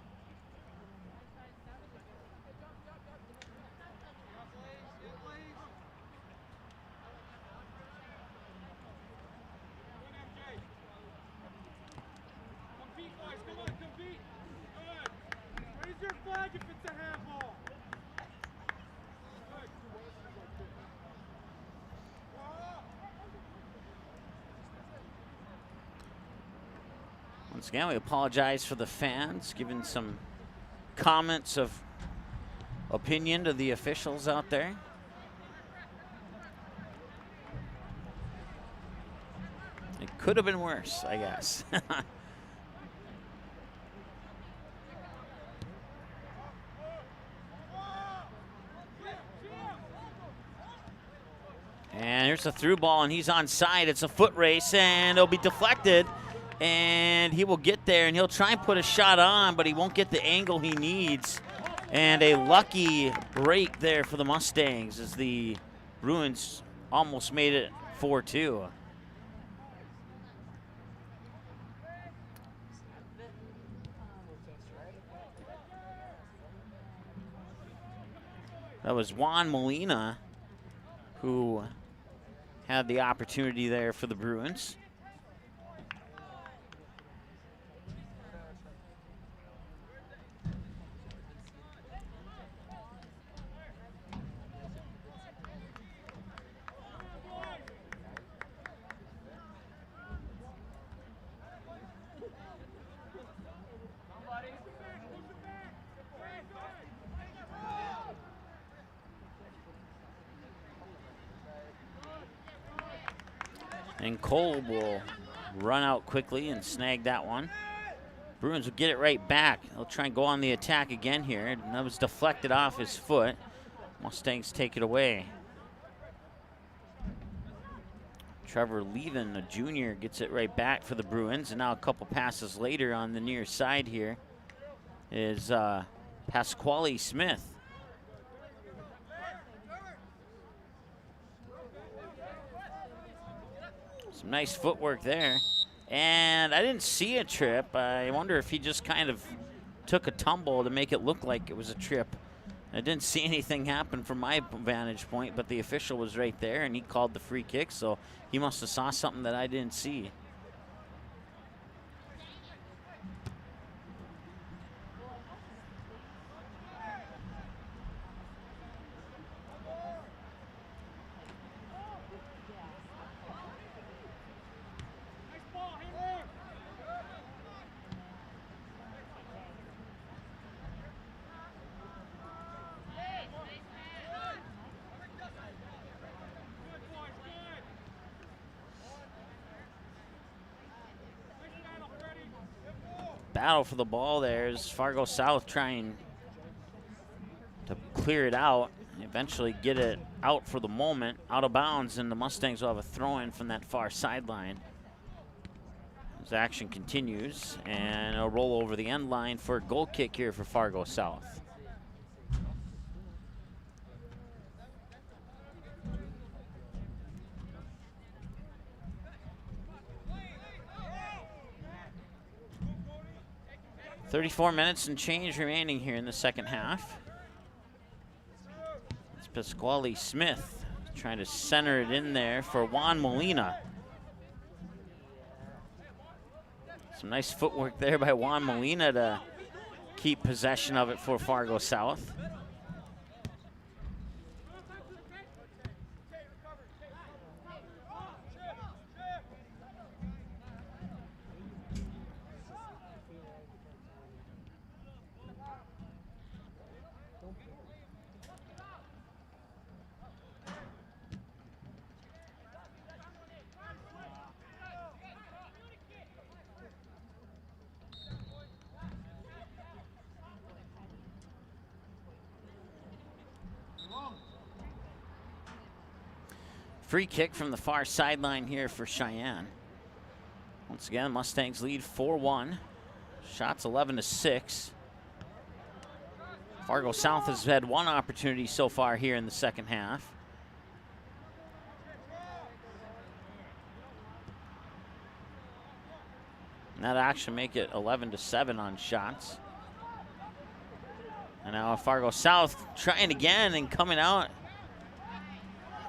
[SPEAKER 1] Once again, we apologize for the fans, giving some comments of opinion to the officials out there. It could have been worse, I guess. And here's a through ball, and he's onside. It's a foot race, and it'll be deflected. And he will get there, and he'll try and put a shot on, but he won't get the angle he needs. And a lucky break there for the Mustangs as the Bruins almost made it 4-2. That was Juan Molina who had the opportunity there for the Bruins. And Kolb will run out quickly and snag that one. Bruins will get it right back. They'll try and go on the attack again here. And that was deflected off his foot. Mustangs take it away. Trevor Levin, a junior, gets it right back for the Bruins. And now a couple passes later on the near side here is Pasquale Smith. Some nice footwork there. And I didn't see a trip. I wonder if he just kind of took a tumble to make it look like it was a trip I didn't see anything happen from my vantage point, but the official was right there, and he called the free kick, so he must have saw something that I didn't see. Battle for the ball there as Fargo South trying to clear it out, eventually get it out for the moment, out of bounds, and the Mustangs will have a throw-in from that far sideline. As action continues, and a roll over the end line for a goal kick here for Fargo South. .34 minutes and change remaining here in the second half. It's Pasquale Smith trying to center it in there for Juan Molina. Some nice footwork there by Juan Molina to keep possession of it for Fargo South. Free kick from the far sideline here for Sheyenne. Once again, Mustangs lead 4-1. Shots 11-6. Fargo South has had one opportunity so far here in the second half. And that actually make it 11-7 on shots. And now Fargo South trying again and coming out.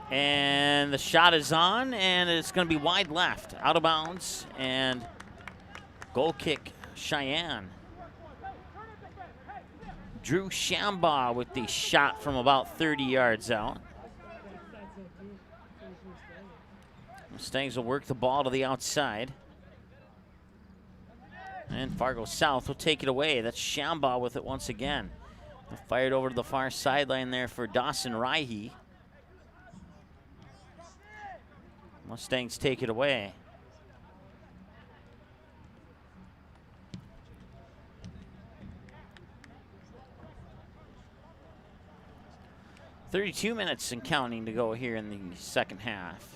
[SPEAKER 1] And the shot is on, and it's going to be wide left, out of bounds, and goal kick, Sheyenne. Drew Shambaugh with the shot from about 30 yards out. Mustangs will work the ball to the outside. And Fargo South will take it away. That's Shambaugh with it once again. Fired over to the far sideline there for Dawson Raihe. Mustangs take it away. .32 minutes and counting to go here in the second half.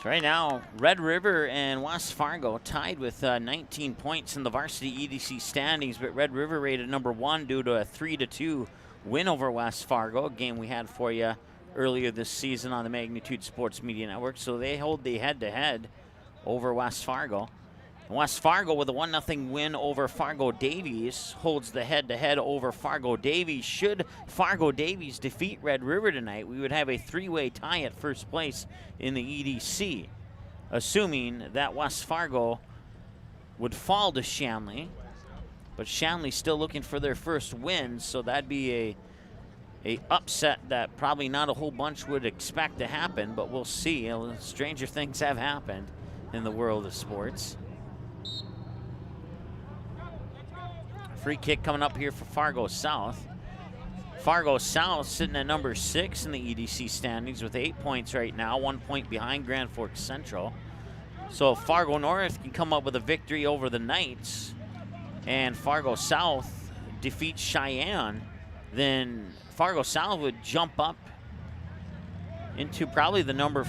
[SPEAKER 1] Right now, Red River and West Fargo tied with 19 points in the varsity EDC standings, but Red River rated number 1 due to a 3-2 win over West Fargo, a game we had for you earlier this season on the Magnitude Sports Media Network. So they hold the head-to-head over West Fargo. West Fargo with a 1-0 win over Fargo Davies holds the head-to-head over Fargo Davies. Should Fargo Davies defeat Red River tonight, we would have a 3-way tie at first place in the EDC, assuming that West Fargo would fall to Shanley. But Shanley's still looking for their first win, so that'd be a upset that probably not a whole bunch would expect to happen, but we'll see. You know, stranger things have happened in the world of sports. Free kick coming up here for Fargo South. Fargo South sitting at number 6 in the EDC standings with 8 points right now, 1 point behind Grand Forks Central. So if Fargo North can come up with a victory over the Knights and Fargo South defeats Sheyenne, then Fargo South would jump up into probably the number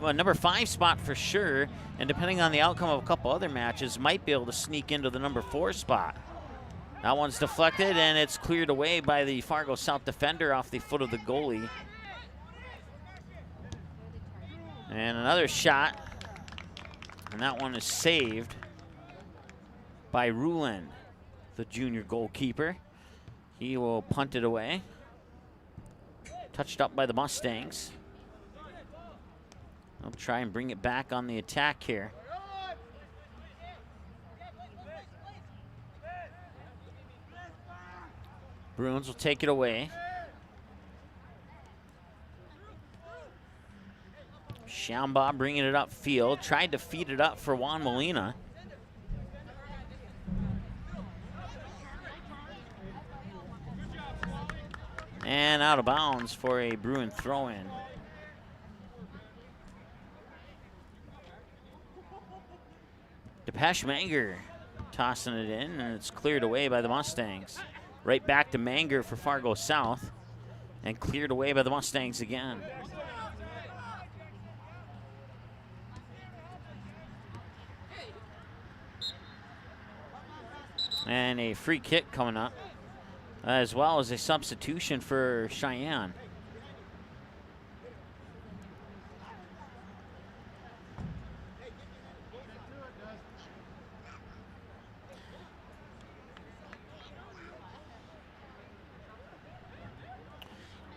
[SPEAKER 1] number 5 spot for sure, and depending on the outcome of a couple other matches, might be able to sneak into the number 4 spot. That one's deflected, and it's cleared away by the Fargo South defender off the foot of the goalie. And another shot, and that one is saved by Ruland, the junior goalkeeper. He will punt it away. Touched up by the Mustangs. They'll try and bring it back on the attack here. Bruins will take it away. Shambaugh bringing it upfield. Tried to feed it up for Juan Molina. And out of bounds for a Bruin throw-in. Depeche Manger tossing it in, and it's cleared away by the Mustangs. Right back to Manger for Fargo South, and cleared away by the Mustangs again. And a free kick coming up, as well as a substitution for Sheyenne.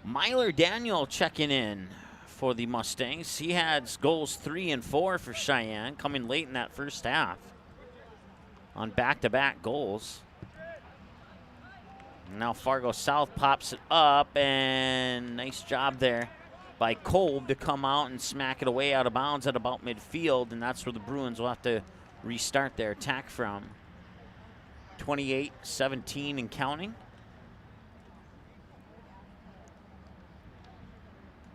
[SPEAKER 1] Myler Daniel checking in for the Mustangs. He had goals 3 and 4 for Sheyenne, coming late in that first half on back-to-back goals. Now Fargo South pops it up, and nice job there by Kolb to come out and smack it away out of bounds at about midfield, and that's where the Bruins will have to restart their attack from. 28-17 and counting.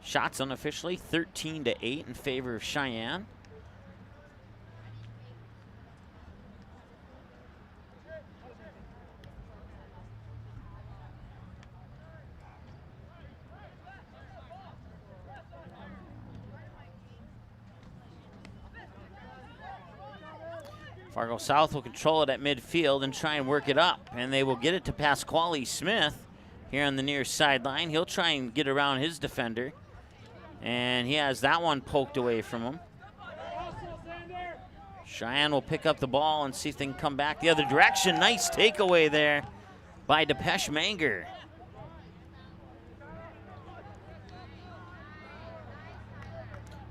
[SPEAKER 1] Shots unofficially 13-8 in favor of Sheyenne. Fargo South will control it at midfield and try and work it up, and they will get it to Pasquale Smith here on the near sideline. He'll try and get around his defender, and he has that one poked away from him. Cheyenne will pick up the ball and see if they can come back the other direction. Nice takeaway there by Depeche Manger.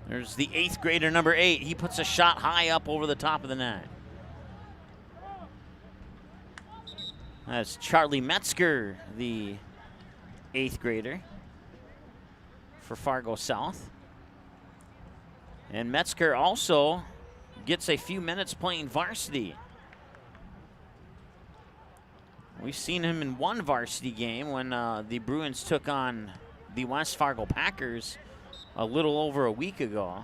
[SPEAKER 1] There's the 8th grader, number 8. He puts a shot high up over the top of the net. That's Charlie Metzger, the 8th grader for Fargo South. And Metzger also gets a few minutes playing varsity. We've seen him in one varsity game when the Bruins took on the West Fargo Packers a little over a week ago.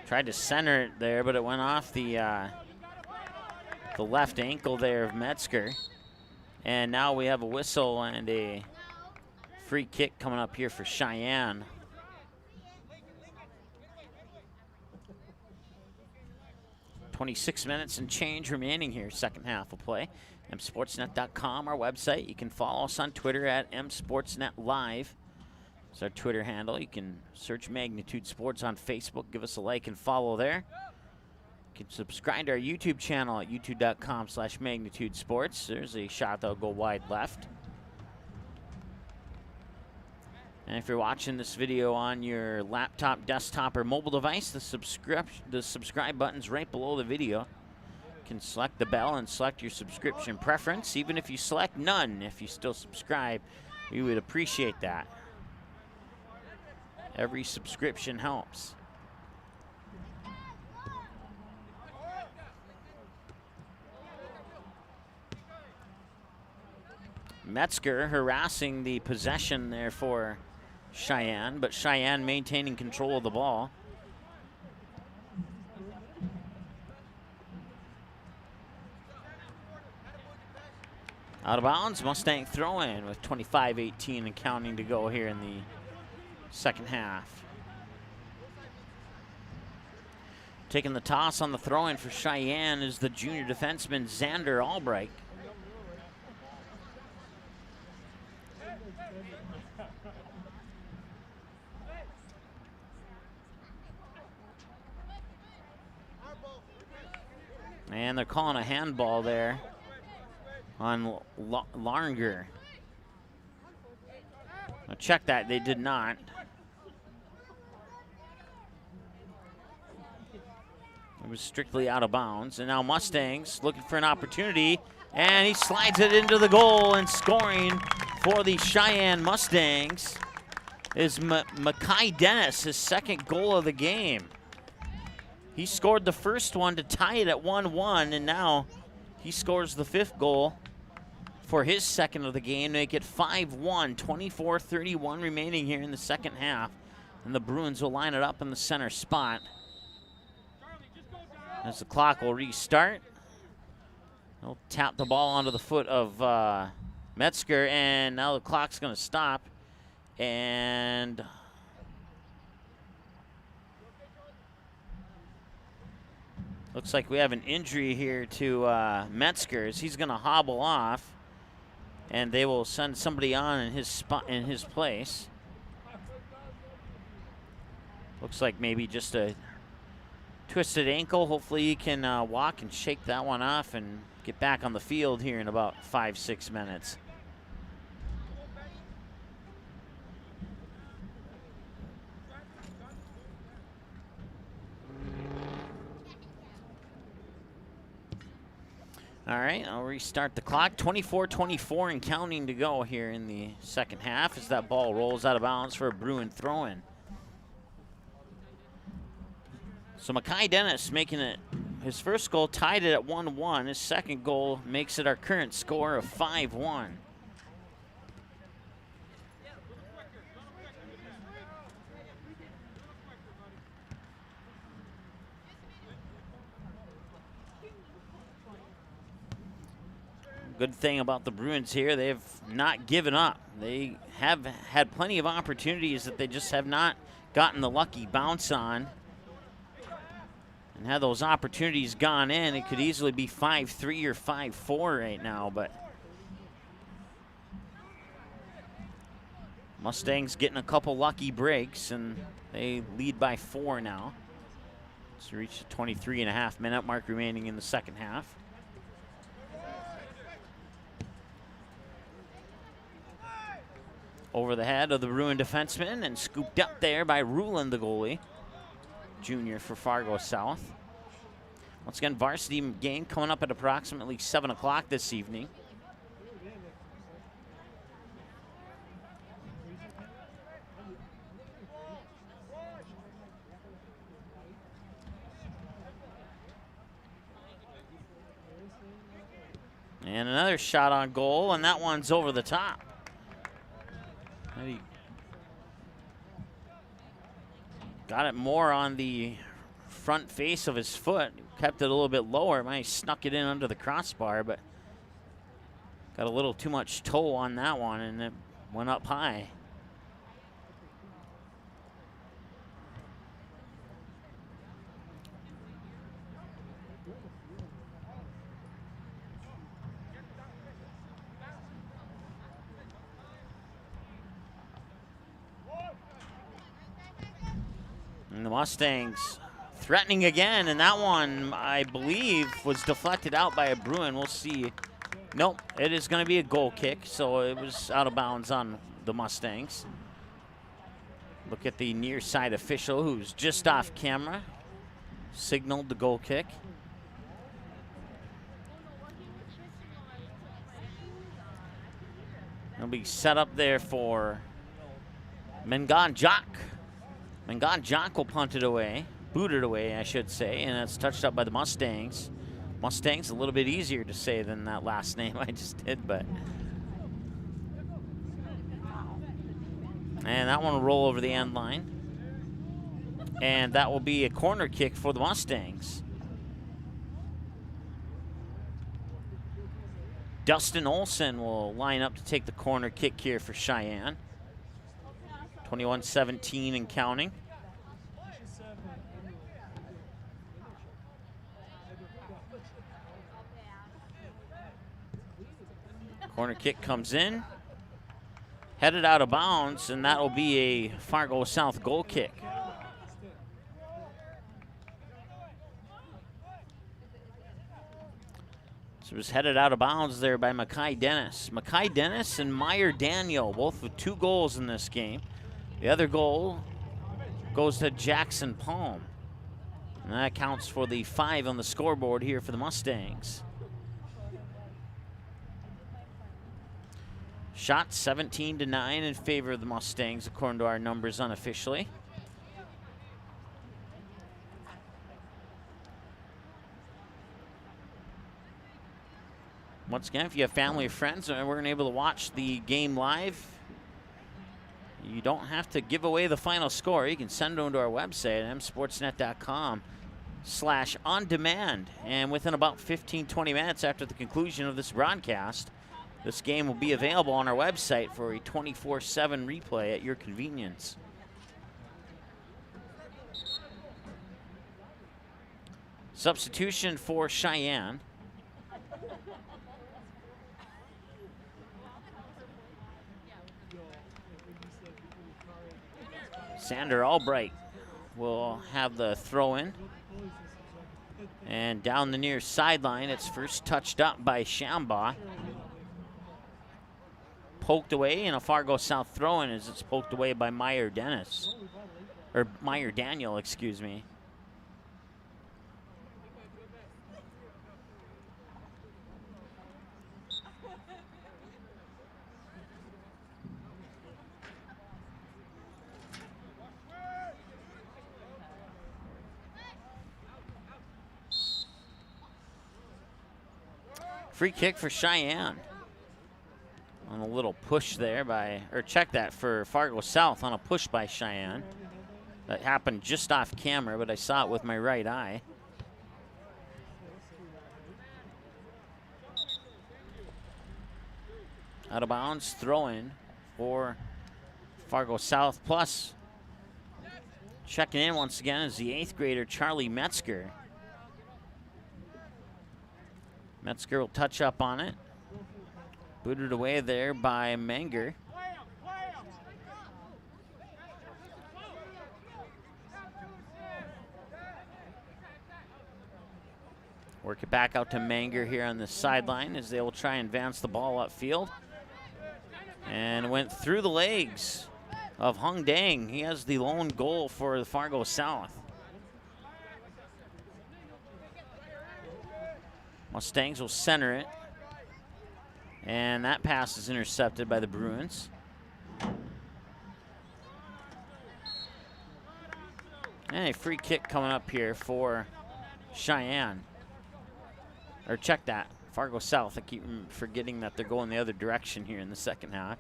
[SPEAKER 1] Tried to center it there, but it went off the left ankle there of Metzger. And now we have a whistle and a free kick coming up here for Cheyenne. .26 minutes and change remaining here, second half of play. msportsnet.com, our website. You can follow us on Twitter at msportsnetlive. It's our Twitter handle. You can search Magnitude Sports on Facebook. Give us a like and follow there. You can subscribe to our YouTube channel at youtube.com/Magnitude Sports. There's a shot that'll go wide left. And if you're watching this video on your laptop, desktop, or mobile device, the subscribe button's right below the video. You can select the bell and select your subscription preference. Even if you select none, if you still subscribe, we would appreciate that. Every subscription helps. Metzger harassing the possession there for Cheyenne, but Cheyenne maintaining control of the ball. Out of bounds, Mustang throw-in with 25-18 and counting to go here in the second half. Taking the toss on the throw-in for Sheyenne is the junior defenseman Xander Albright. And they're calling a handball there on Larnger. I'll check that, they did not. It was strictly out of bounds. And now Mustangs looking for an opportunity, and he slides it into the goal, and scoring for the Sheyenne Mustangs is Mackay Dennis, his second goal of the game. He scored the first one to tie it at 1-1, and now he scores the fifth goal for his second of the game, make it 5-1, 24-31 remaining here in the second half. And the Bruins will line it up in the center spot as the clock will restart. They'll tap the ball onto the foot of Metzger, and now the clock's going to stop. And looks like we have an injury here to Metzger, as he's going to hobble off, and they will send somebody on in his spot, in his place. Looks like maybe just a twisted ankle. Hopefully he can walk and shake that one off and get back on the field here in about 5-6 minutes. All right, I'll restart the clock. 24-24 and counting to go here in the second half as that ball rolls out of bounds for a Bruin throw-in. So Mackay Dennis making it his first goal, tied it at 1-1. His second goal makes it our current score of 5-1. Good thing about the Bruins here, they've not given up. They have had plenty of opportunities that they just have not gotten the lucky bounce on. And had those opportunities gone in, it could easily be 5-3 or 5-4 right now, but Mustangs getting a couple lucky breaks, and they lead by 4 now. So reach the 23.5-minute mark remaining in the second half. Over the head of the Bruin defenseman and scooped up there by Rulin, the goalie, junior for Fargo South. Once again, varsity game coming up at approximately 7 o'clock this evening. And another shot on goal, and that one's over the top. He got it more on the front face of his foot. Kept it a little bit lower. Might have snuck it in under the crossbar, but got a little too much toe on that one, and it went up high. And the Mustangs threatening again, and that one, I believe, was deflected out by a Bruin. We'll see. Nope, it is going to be a goal kick, so it was out of bounds on the Mustangs. Look at the near side official, who's just off camera, signaled the goal kick. It'll be set up there for Mengon Jock. Mengon Jock will punt it away, boot it away, I should say, and it's touched up by the Mustangs. Mustangs, a little bit easier to say than that last name I just did, but. And that one will roll over the end line. And that will be a corner kick for the Mustangs. Dustin Olson will line up to take the corner kick here for Cheyenne. 21-17 and counting. Corner kick comes in, headed out of bounds, and that will be a Fargo South goal kick. So it was headed out of bounds there by Mackay Dennis. Mackay Dennis and Meyer Daniel, both with 2 goals in this game. The other goal goes to Jackson Palm. And that counts for the 5 on the scoreboard here for the Mustangs. Shot 17-9 in favor of the Mustangs, according to our numbers unofficially. Once again, if you have family or friends and weren't able to watch the game live, you don't have to give away the final score. You can send them to our website at msportsnet.com/on-demand. And within about 15-20 minutes after the conclusion of this broadcast, this game will be available on our website for a 24/7 replay at your convenience. Substitution for Cheyenne. Xander Albright will have the throw in. And down the near sideline, it's first touched up by Shambaugh. Poked away, and a Fargo South throw in as it's poked away by Meyer Dennis. Or Meyer Daniel, excuse me. Free kick for Cheyenne. On a little push there by, or check that for Fargo South on a push by Cheyenne. That happened just off camera, but I saw it with my right eye. Out of bounds, throw in for Fargo South. Plus, checking in once again is the 8th grader Charlie Metzger. Metzger will touch up on it. Booted away there by Menger. Work it back out to Menger here on the sideline as they will try and advance the ball upfield. And went through the legs of Hung Dang. He has the lone goal for the Fargo South. Mustangs will center it. And that pass is intercepted by the Bruins. And a free kick coming up here for Cheyenne. Or check that, Fargo South. I keep forgetting that they're going the other direction here in the second half.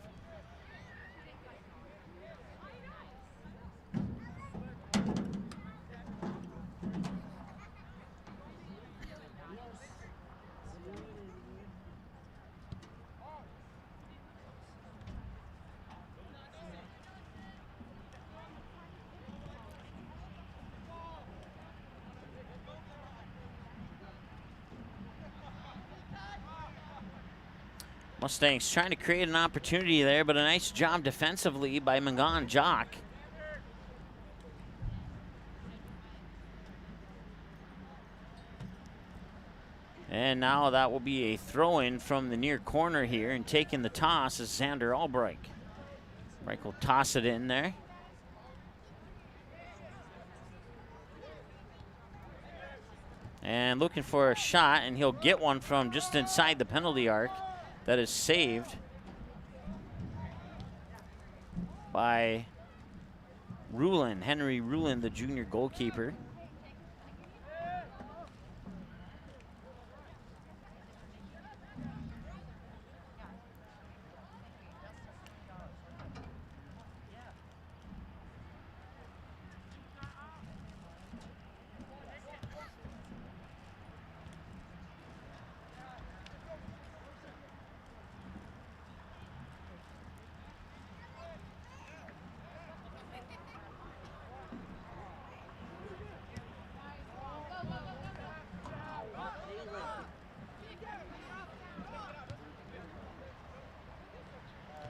[SPEAKER 1] Mustangs trying to create an opportunity there, but a nice job defensively by Mangan Jock. And now that will be a throw-in from the near corner here, and taking the toss is Xander Albright. Albright will toss it in there. And looking for a shot, and he'll get one from just inside the penalty arc. That is saved by Rulin, Henry Rulin, the junior goalkeeper.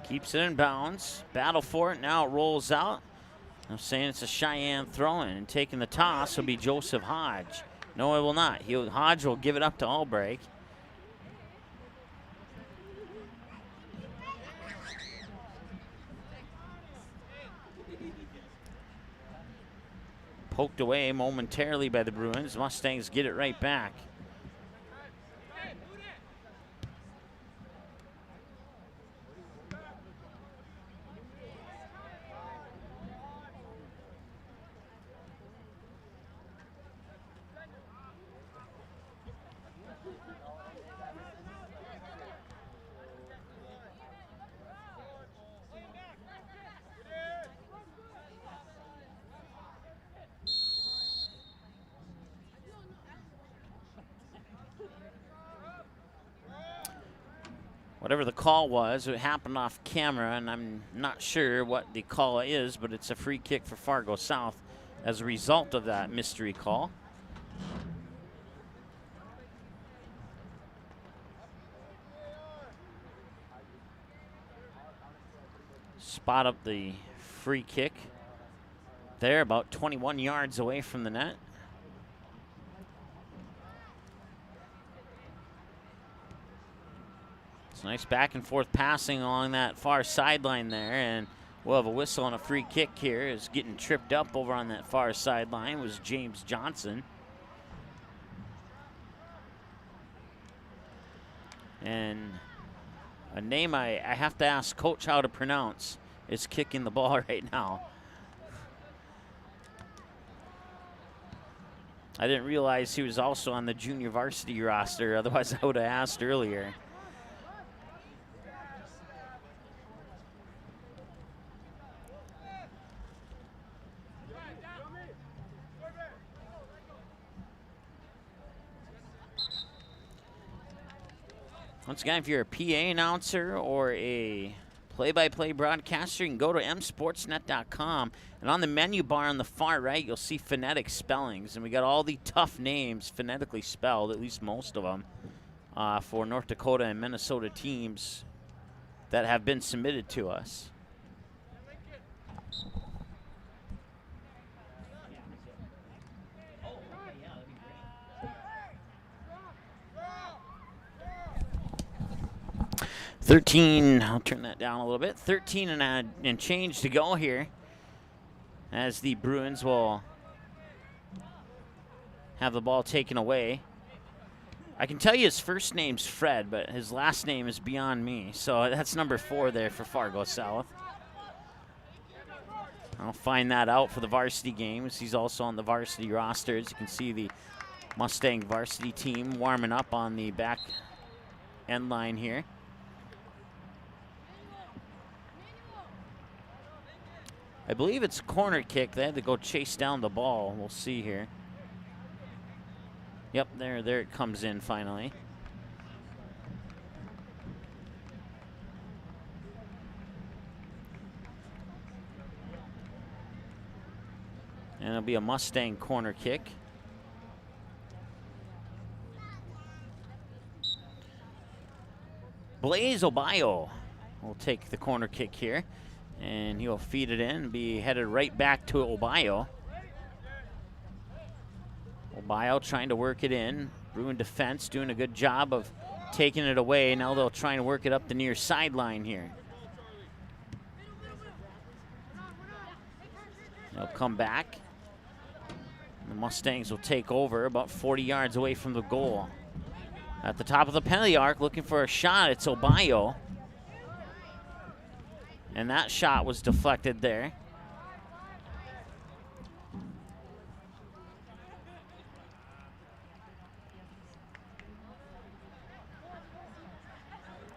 [SPEAKER 1] Keeps it in bounds. Battle for it. Now it rolls out. I'm saying it's a Cheyenne throw-in. And taking the toss will be Joseph Hodge. No, it will not. Hodge will give it up to Albrecht. Poked away momentarily by the Bruins. Mustangs get it right back. Whatever the call was, it happened off camera, and I'm not sure what the call is, but it's a free kick for Fargo South as a result of that mystery call. Spot up the free kick there, about 21 yards away from the net. It's nice back and forth passing along that far sideline there, and we'll have a whistle on a free kick here. Is getting tripped up over on that far sideline was James Johnson. And a name I have to ask Coach how to pronounce is kicking the ball right now. I didn't realize he was also on the junior varsity roster, otherwise I would have asked earlier. Once again, if you're a PA announcer or a play-by-play broadcaster, you can go to msportsnet.com, and on the menu bar on the far right, you'll see phonetic spellings, and we got all the tough names phonetically spelled, at least most of them, for North Dakota and Minnesota teams that have been submitted to us. I'll turn that down a little bit. 13 and change to go here as the Bruins will have the ball taken away. I can tell you his first name's Fred, but his last name is beyond me. So that's number 4 there for Fargo South. I'll find that out for the varsity games. He's also on the varsity roster. As you can see, the Mustang varsity team warming up on the back end line here. I believe it's a corner kick. They had to go chase down the ball. We'll see here. Yep, there it comes in finally. And it'll be a Mustang corner kick. Blaze Obayo will take the corner kick here. And he'll feed it in and be headed right back to Obayo. Obayo trying to work it in. Bruin defense doing a good job of taking it away. Now they'll try and work it up the near sideline here. They'll come back. The Mustangs will take over about 40 yards away from the goal. At the top of the penalty arc, looking for a shot, it's Obayo. And that shot was deflected there.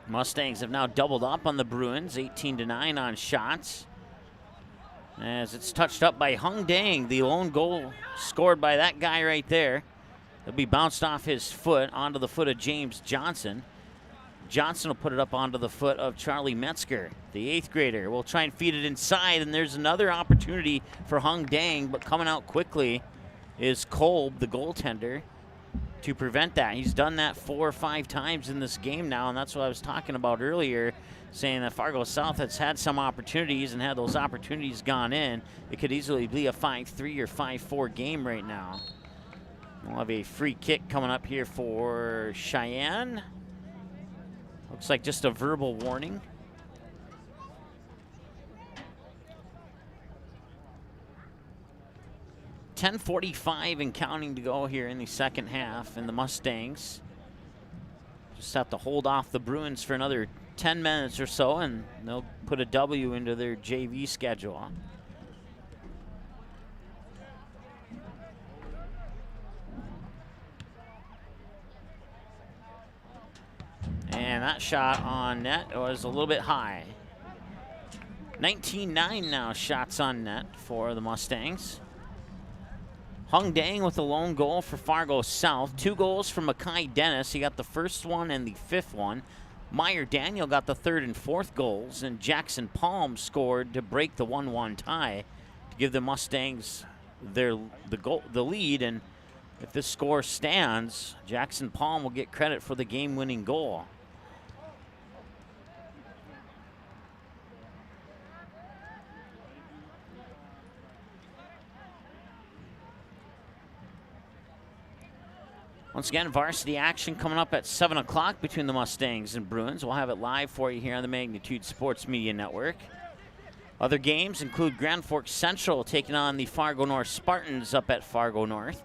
[SPEAKER 1] Mustangs have now doubled up on the Bruins, 18-9 on shots. As it's touched up by Hung Dang, the lone goal scored by that guy right there. It'll be bounced off his foot onto the foot of James Johnson. Johnson will put it up onto the foot of Charlie Metzger, the 8th grader. We'll try and feed it inside, and there's another opportunity for Hung Dang, but coming out quickly is Kolb, the goaltender. to prevent that. He's done that 4 or 5 times in this game now, and that's what I was talking about earlier, saying that Fargo South has had some opportunities, and had those opportunities gone in, it could easily be a 5-3 or 5-4 game right now. We'll have a free kick coming up here for Sheyenne. Looks like just a verbal warning. .10:45 and counting to go here in the second half, and the Mustangs just have to hold off the Bruins for another 10 minutes or so, and they'll put a W into their JV schedule. And that shot on net was a little bit high. 19-9 now shots on net for the Mustangs. Hung Dang with a lone goal for Fargo South. 2 goals from Mackay Dennis. He got the first one and the 5th one. Meyer Daniel got the 3rd and 4th goals, and Jackson Palm scored to break the 1-1 tie to give the Mustangs the lead. And if this score stands, Jackson Palm will get credit for the game-winning goal. Once again, varsity action coming up at 7 o'clock between the Mustangs and Bruins. We'll have it live for you here on the Magnitude Sports Media Network. Other games include Grand Forks Central taking on the Fargo North Spartans up at Fargo North.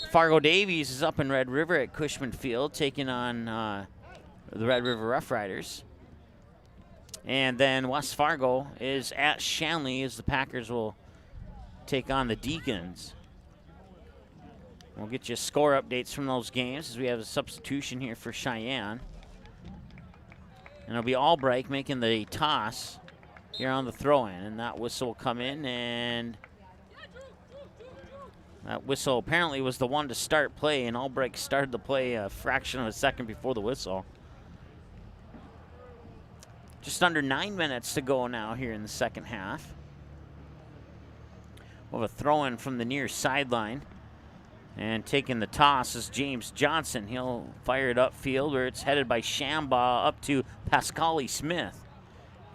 [SPEAKER 1] Fargo Davies is up in Red River at Cushman Field taking on the Red River Rough Riders. And then West Fargo is at Shanley as the Packers will take on the Deacons. We'll get you score updates from those games as we have a substitution here for Sheyenne. And it'll be Albright making the toss here on the throw-in. And that whistle will come in, and that whistle apparently was the one to start play, and Albright started the play a fraction of a second before the whistle. Just under 9 minutes to go now here in the second half. We'll have a throw-in from the near sideline. And taking the toss is James Johnson. He'll fire it upfield where it's headed by Shambaugh up to Pascali Smith.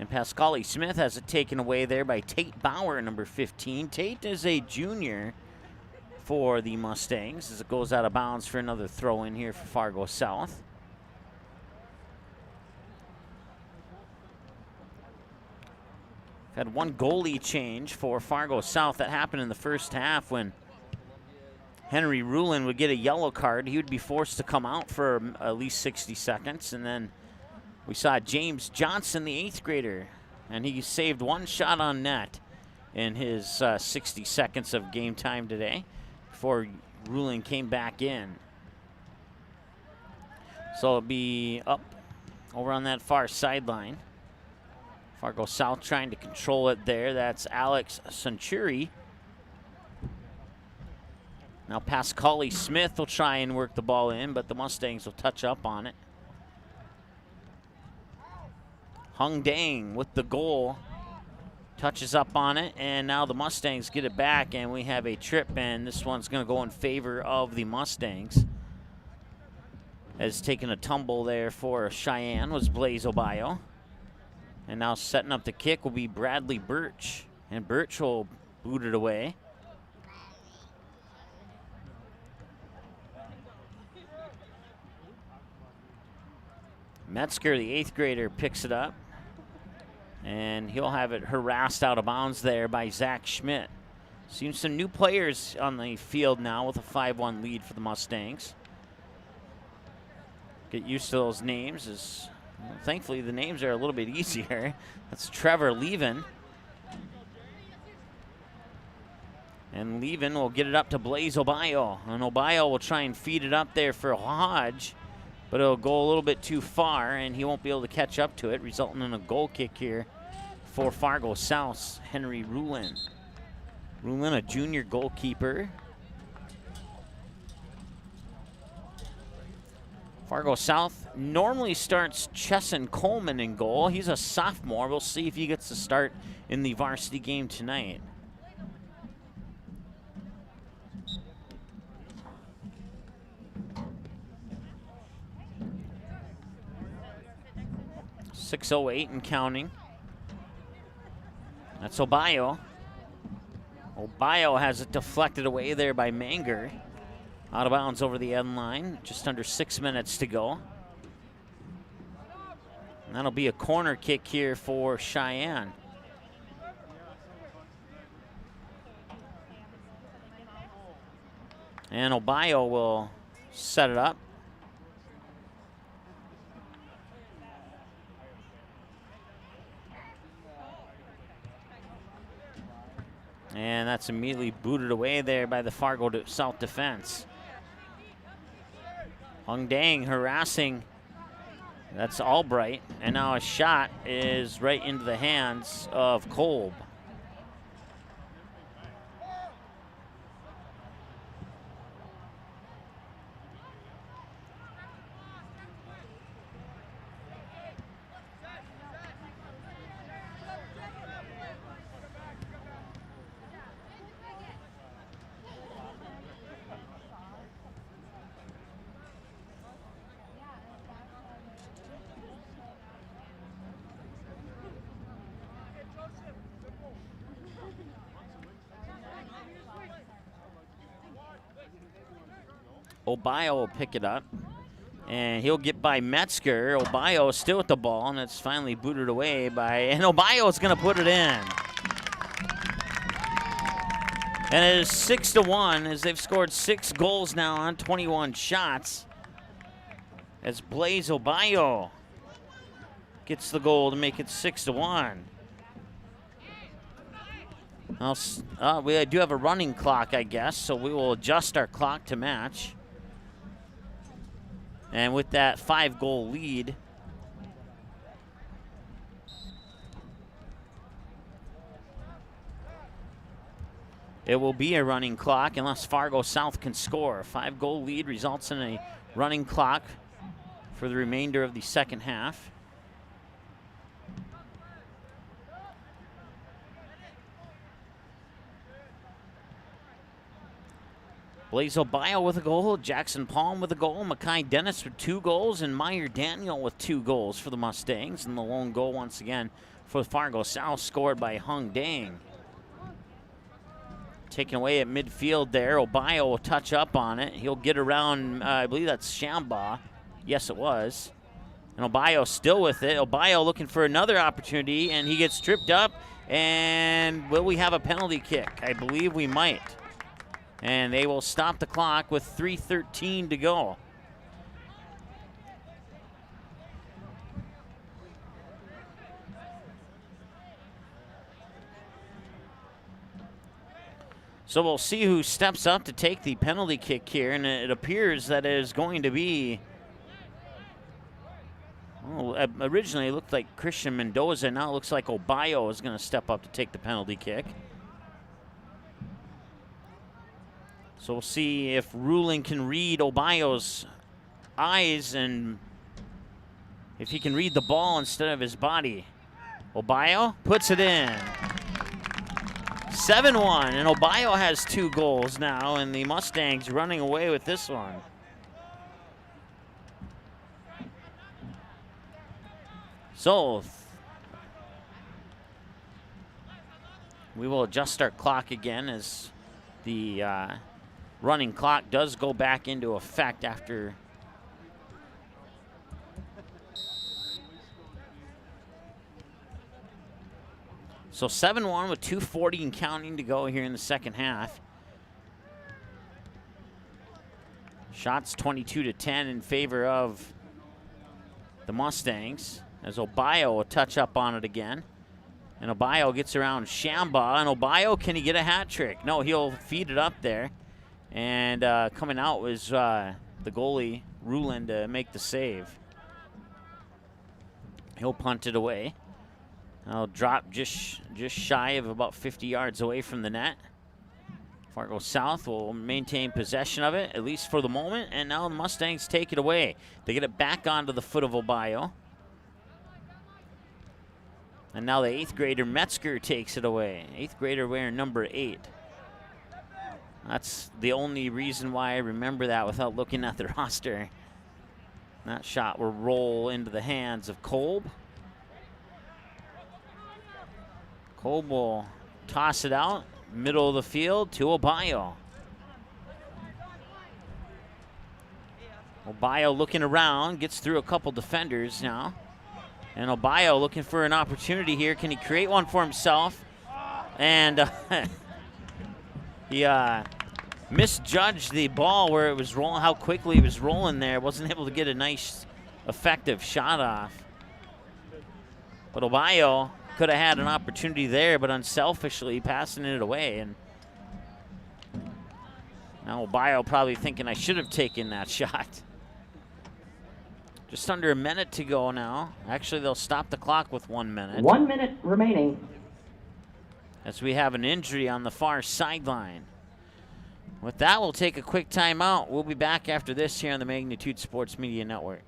[SPEAKER 1] And Pascali Smith has it taken away there by Tate Bauer, number 15. Tate is a junior for the Mustangs as it goes out of bounds for another throw in here for Fargo South. Had one goalie change for Fargo South. That happened in the first half when Henry Rulin would get a yellow card. He would be forced to come out for at least 60 seconds. And then we saw James Johnson, the 8th grader, and he saved one shot on net in his 60 seconds of game time today before Rulin came back in. So it'll be up over on that far sideline. Fargo South trying to control it there. That's Alex Centuri. Now Pascali Smith will try and work the ball in, but the Mustangs will touch up on it. Hung Dang with the goal. Touches up on it, and now the Mustangs get it back, and we have a trip, and this one's going to go in favor of the Mustangs. As taking a tumble there for Cheyenne was Blaze Obayo. And now setting up the kick will be Bradley Birch, and Birch will boot it away. Metzger, the 8th grader, picks it up. And he'll have it harassed out of bounds there by Zach Schmidt. Seen some new players on the field now with a 5-1 lead for the Mustangs. Get used to those names. Well, thankfully, the names are a little bit easier. That's Trevor Leven. And Leven will get it up to Blaze Obayo. And Obayo will try and feed it up there for Hodge. But it'll go a little bit too far, and he won't be able to catch up to it, resulting in a goal kick here for Fargo South's Henry Rulin. Rulin, a junior goalkeeper. Fargo South normally starts Chesson Coleman in goal. He's a sophomore. We'll see if he gets to start in the varsity game tonight. 6:08 and counting. That's Obayo. Obayo has it deflected away there by Manger. Out of bounds over the end line. Just under 6 minutes to go. And that'll be a corner kick here for Sheyenne. And Obayo will set it up. And that's immediately booted away there by the Fargo South defense. Hung Dang harassing. That's Albright. And now a shot is right into the hands of Kolb. Obayo will pick it up, and he'll get by Metzger. Obayo still with the ball, and it's finally booted away by, and Obayo is going to put it in. And it is 6-1 as they've scored 6 goals now on 21 shots. As Blaze Obayo gets the goal to make it 6-1. We do have a running clock, I guess, so we will adjust our clock to match. And with that 5-goal lead, it will be a running clock unless Fargo South can score. 5-goal lead results in a running clock for the remainder of the second half. Blaze Obayo with a goal, Jackson Palm with a goal, Mackay Dennis with 2 goals, and Meyer Daniel with 2 goals for the Mustangs. And the lone goal once again for Fargo South, scored by Hung Dang. Taken away at midfield there. Obayo will touch up on it. He'll get around, I believe that's Shambaugh. Yes, it was. And Obayo still with it. Obayo looking for another opportunity, and he gets tripped up. And will we have a penalty kick? I believe we might. And they will stop the clock with 3:13 to go. So we'll see who steps up to take the penalty kick here, and it appears that it is going to be, originally it looked like Christian Mendoza. Now it looks like Obayo is going to step up to take the penalty kick. So we'll see if Ruling can read Obayo's eyes and if he can read the ball instead of his body. Obayo puts it in. 7-1, and Obayo has 2 goals now, and the Mustangs running away with this one. So we will adjust our clock again as the running clock does go back into effect after so 7-1 with 2:40 and counting to go here in the second half. Shots 22-10 in favor of the Mustangs as Obayo will touch up on it again. And Obayo gets around Shambaugh, and Obayo, can he get a hat trick? No, he'll feed it up there. And coming out was the goalie, Rulin, to make the save. He'll punt it away. I'll drop just shy of about 50 yards away from the net. Fargo South will maintain possession of it, at least for the moment, and now the Mustangs take it away. They get it back onto the foot of Obayo. And now the 8th grader Metzger takes it away. 8th grader wearing number 8. That's the only reason why I remember that without looking at the roster. That shot will roll into the hands of Kolb. Kobe will toss it out, middle of the field to Obayo. Obayo looking around, gets through a couple defenders now. And Obayo looking for an opportunity here. Can he create one for himself? And he misjudged the ball where it was rolling, how quickly it was rolling there. Wasn't able to get a nice, effective shot off. But Obayo could have had an opportunity there, but unselfishly passing it away. And now Obayo probably thinking, I should have taken that shot. Just under a minute to go now. Actually, they'll stop the clock with 1 minute.
[SPEAKER 15] 1 minute remaining.
[SPEAKER 1] As we have an injury on the far sideline. With that, we'll take a quick timeout. We'll be back after this here on the Magnitude Sports Media Network.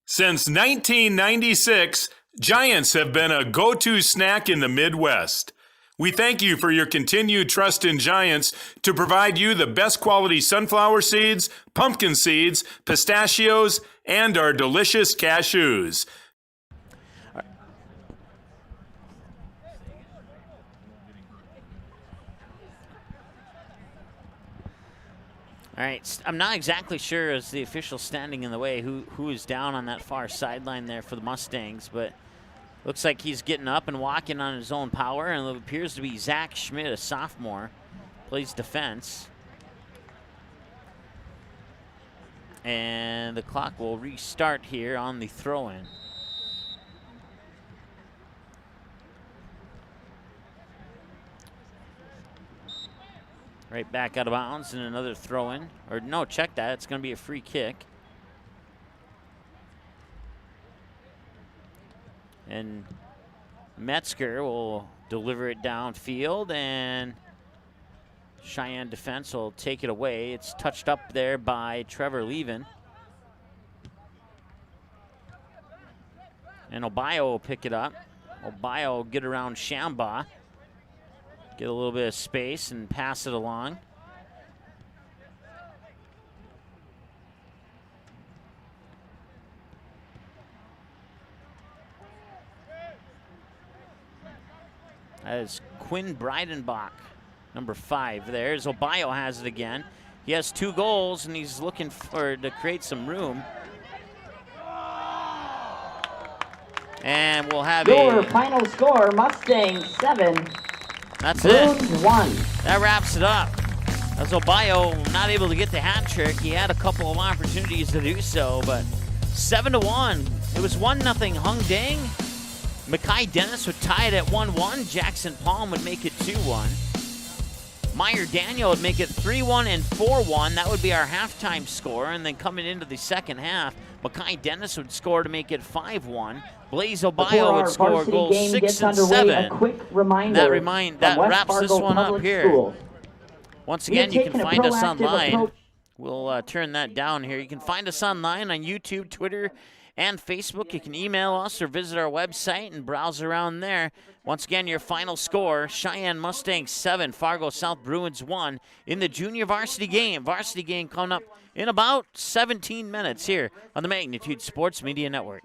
[SPEAKER 4] Since 1996, Giants have been a go-to snack in the Midwest. We thank you for your continued trust in Giants to provide you the best quality sunflower seeds, pumpkin seeds, pistachios, and our delicious cashews.
[SPEAKER 1] All right, I'm not exactly sure as the official standing in the way who is down on that far sideline there for the Mustangs, but looks like he's getting up and walking on his own power, and it appears to be Zach Schmidt, a sophomore, plays defense. And the clock will restart here on the throw-in. Right back out of bounds and another throw-in. Or no, check that. It's going to be a free kick. And Metzger will deliver it downfield, and Cheyenne defense will take it away. It's touched up there by Trevor Leven. And Obayo will pick it up. Obayo will get around Shambaugh. Get a little bit of space and pass it along. That is Quinn Breidenbach, number 5 there. As Obayo has it again. He has 2 goals, and he's looking to create some room. And we'll have
[SPEAKER 15] Your final score, Mustang 7.
[SPEAKER 1] That's
[SPEAKER 15] Bruins
[SPEAKER 1] it.
[SPEAKER 15] 1.
[SPEAKER 1] That wraps it up. As Obayo not able to get the hat trick, he had a couple of opportunities to do so, but 7-1. It was 1-0 Hung Dang. Mackay Dennis would tie it at 1-1. Jackson Palm would make it 2-1. Meyer Daniel would make it 3-1 and 4-1. That would be our halftime score. And then coming into the second half, Mackay Dennis would score to make it 5-1. Blaze Obayo would score goals 6 and 7.
[SPEAKER 15] A quick reminder
[SPEAKER 1] that wraps this one up here. Once again, you can find us online. We'll turn that down here. You can find us online on YouTube, Twitter, and Facebook. You can email us or visit our website and browse around there. Once again, your final score, Cheyenne Mustangs 7, Fargo South Bruins 1 in the junior varsity game. Varsity game coming up in about 17 minutes here on the Magnitude Sports Media Network.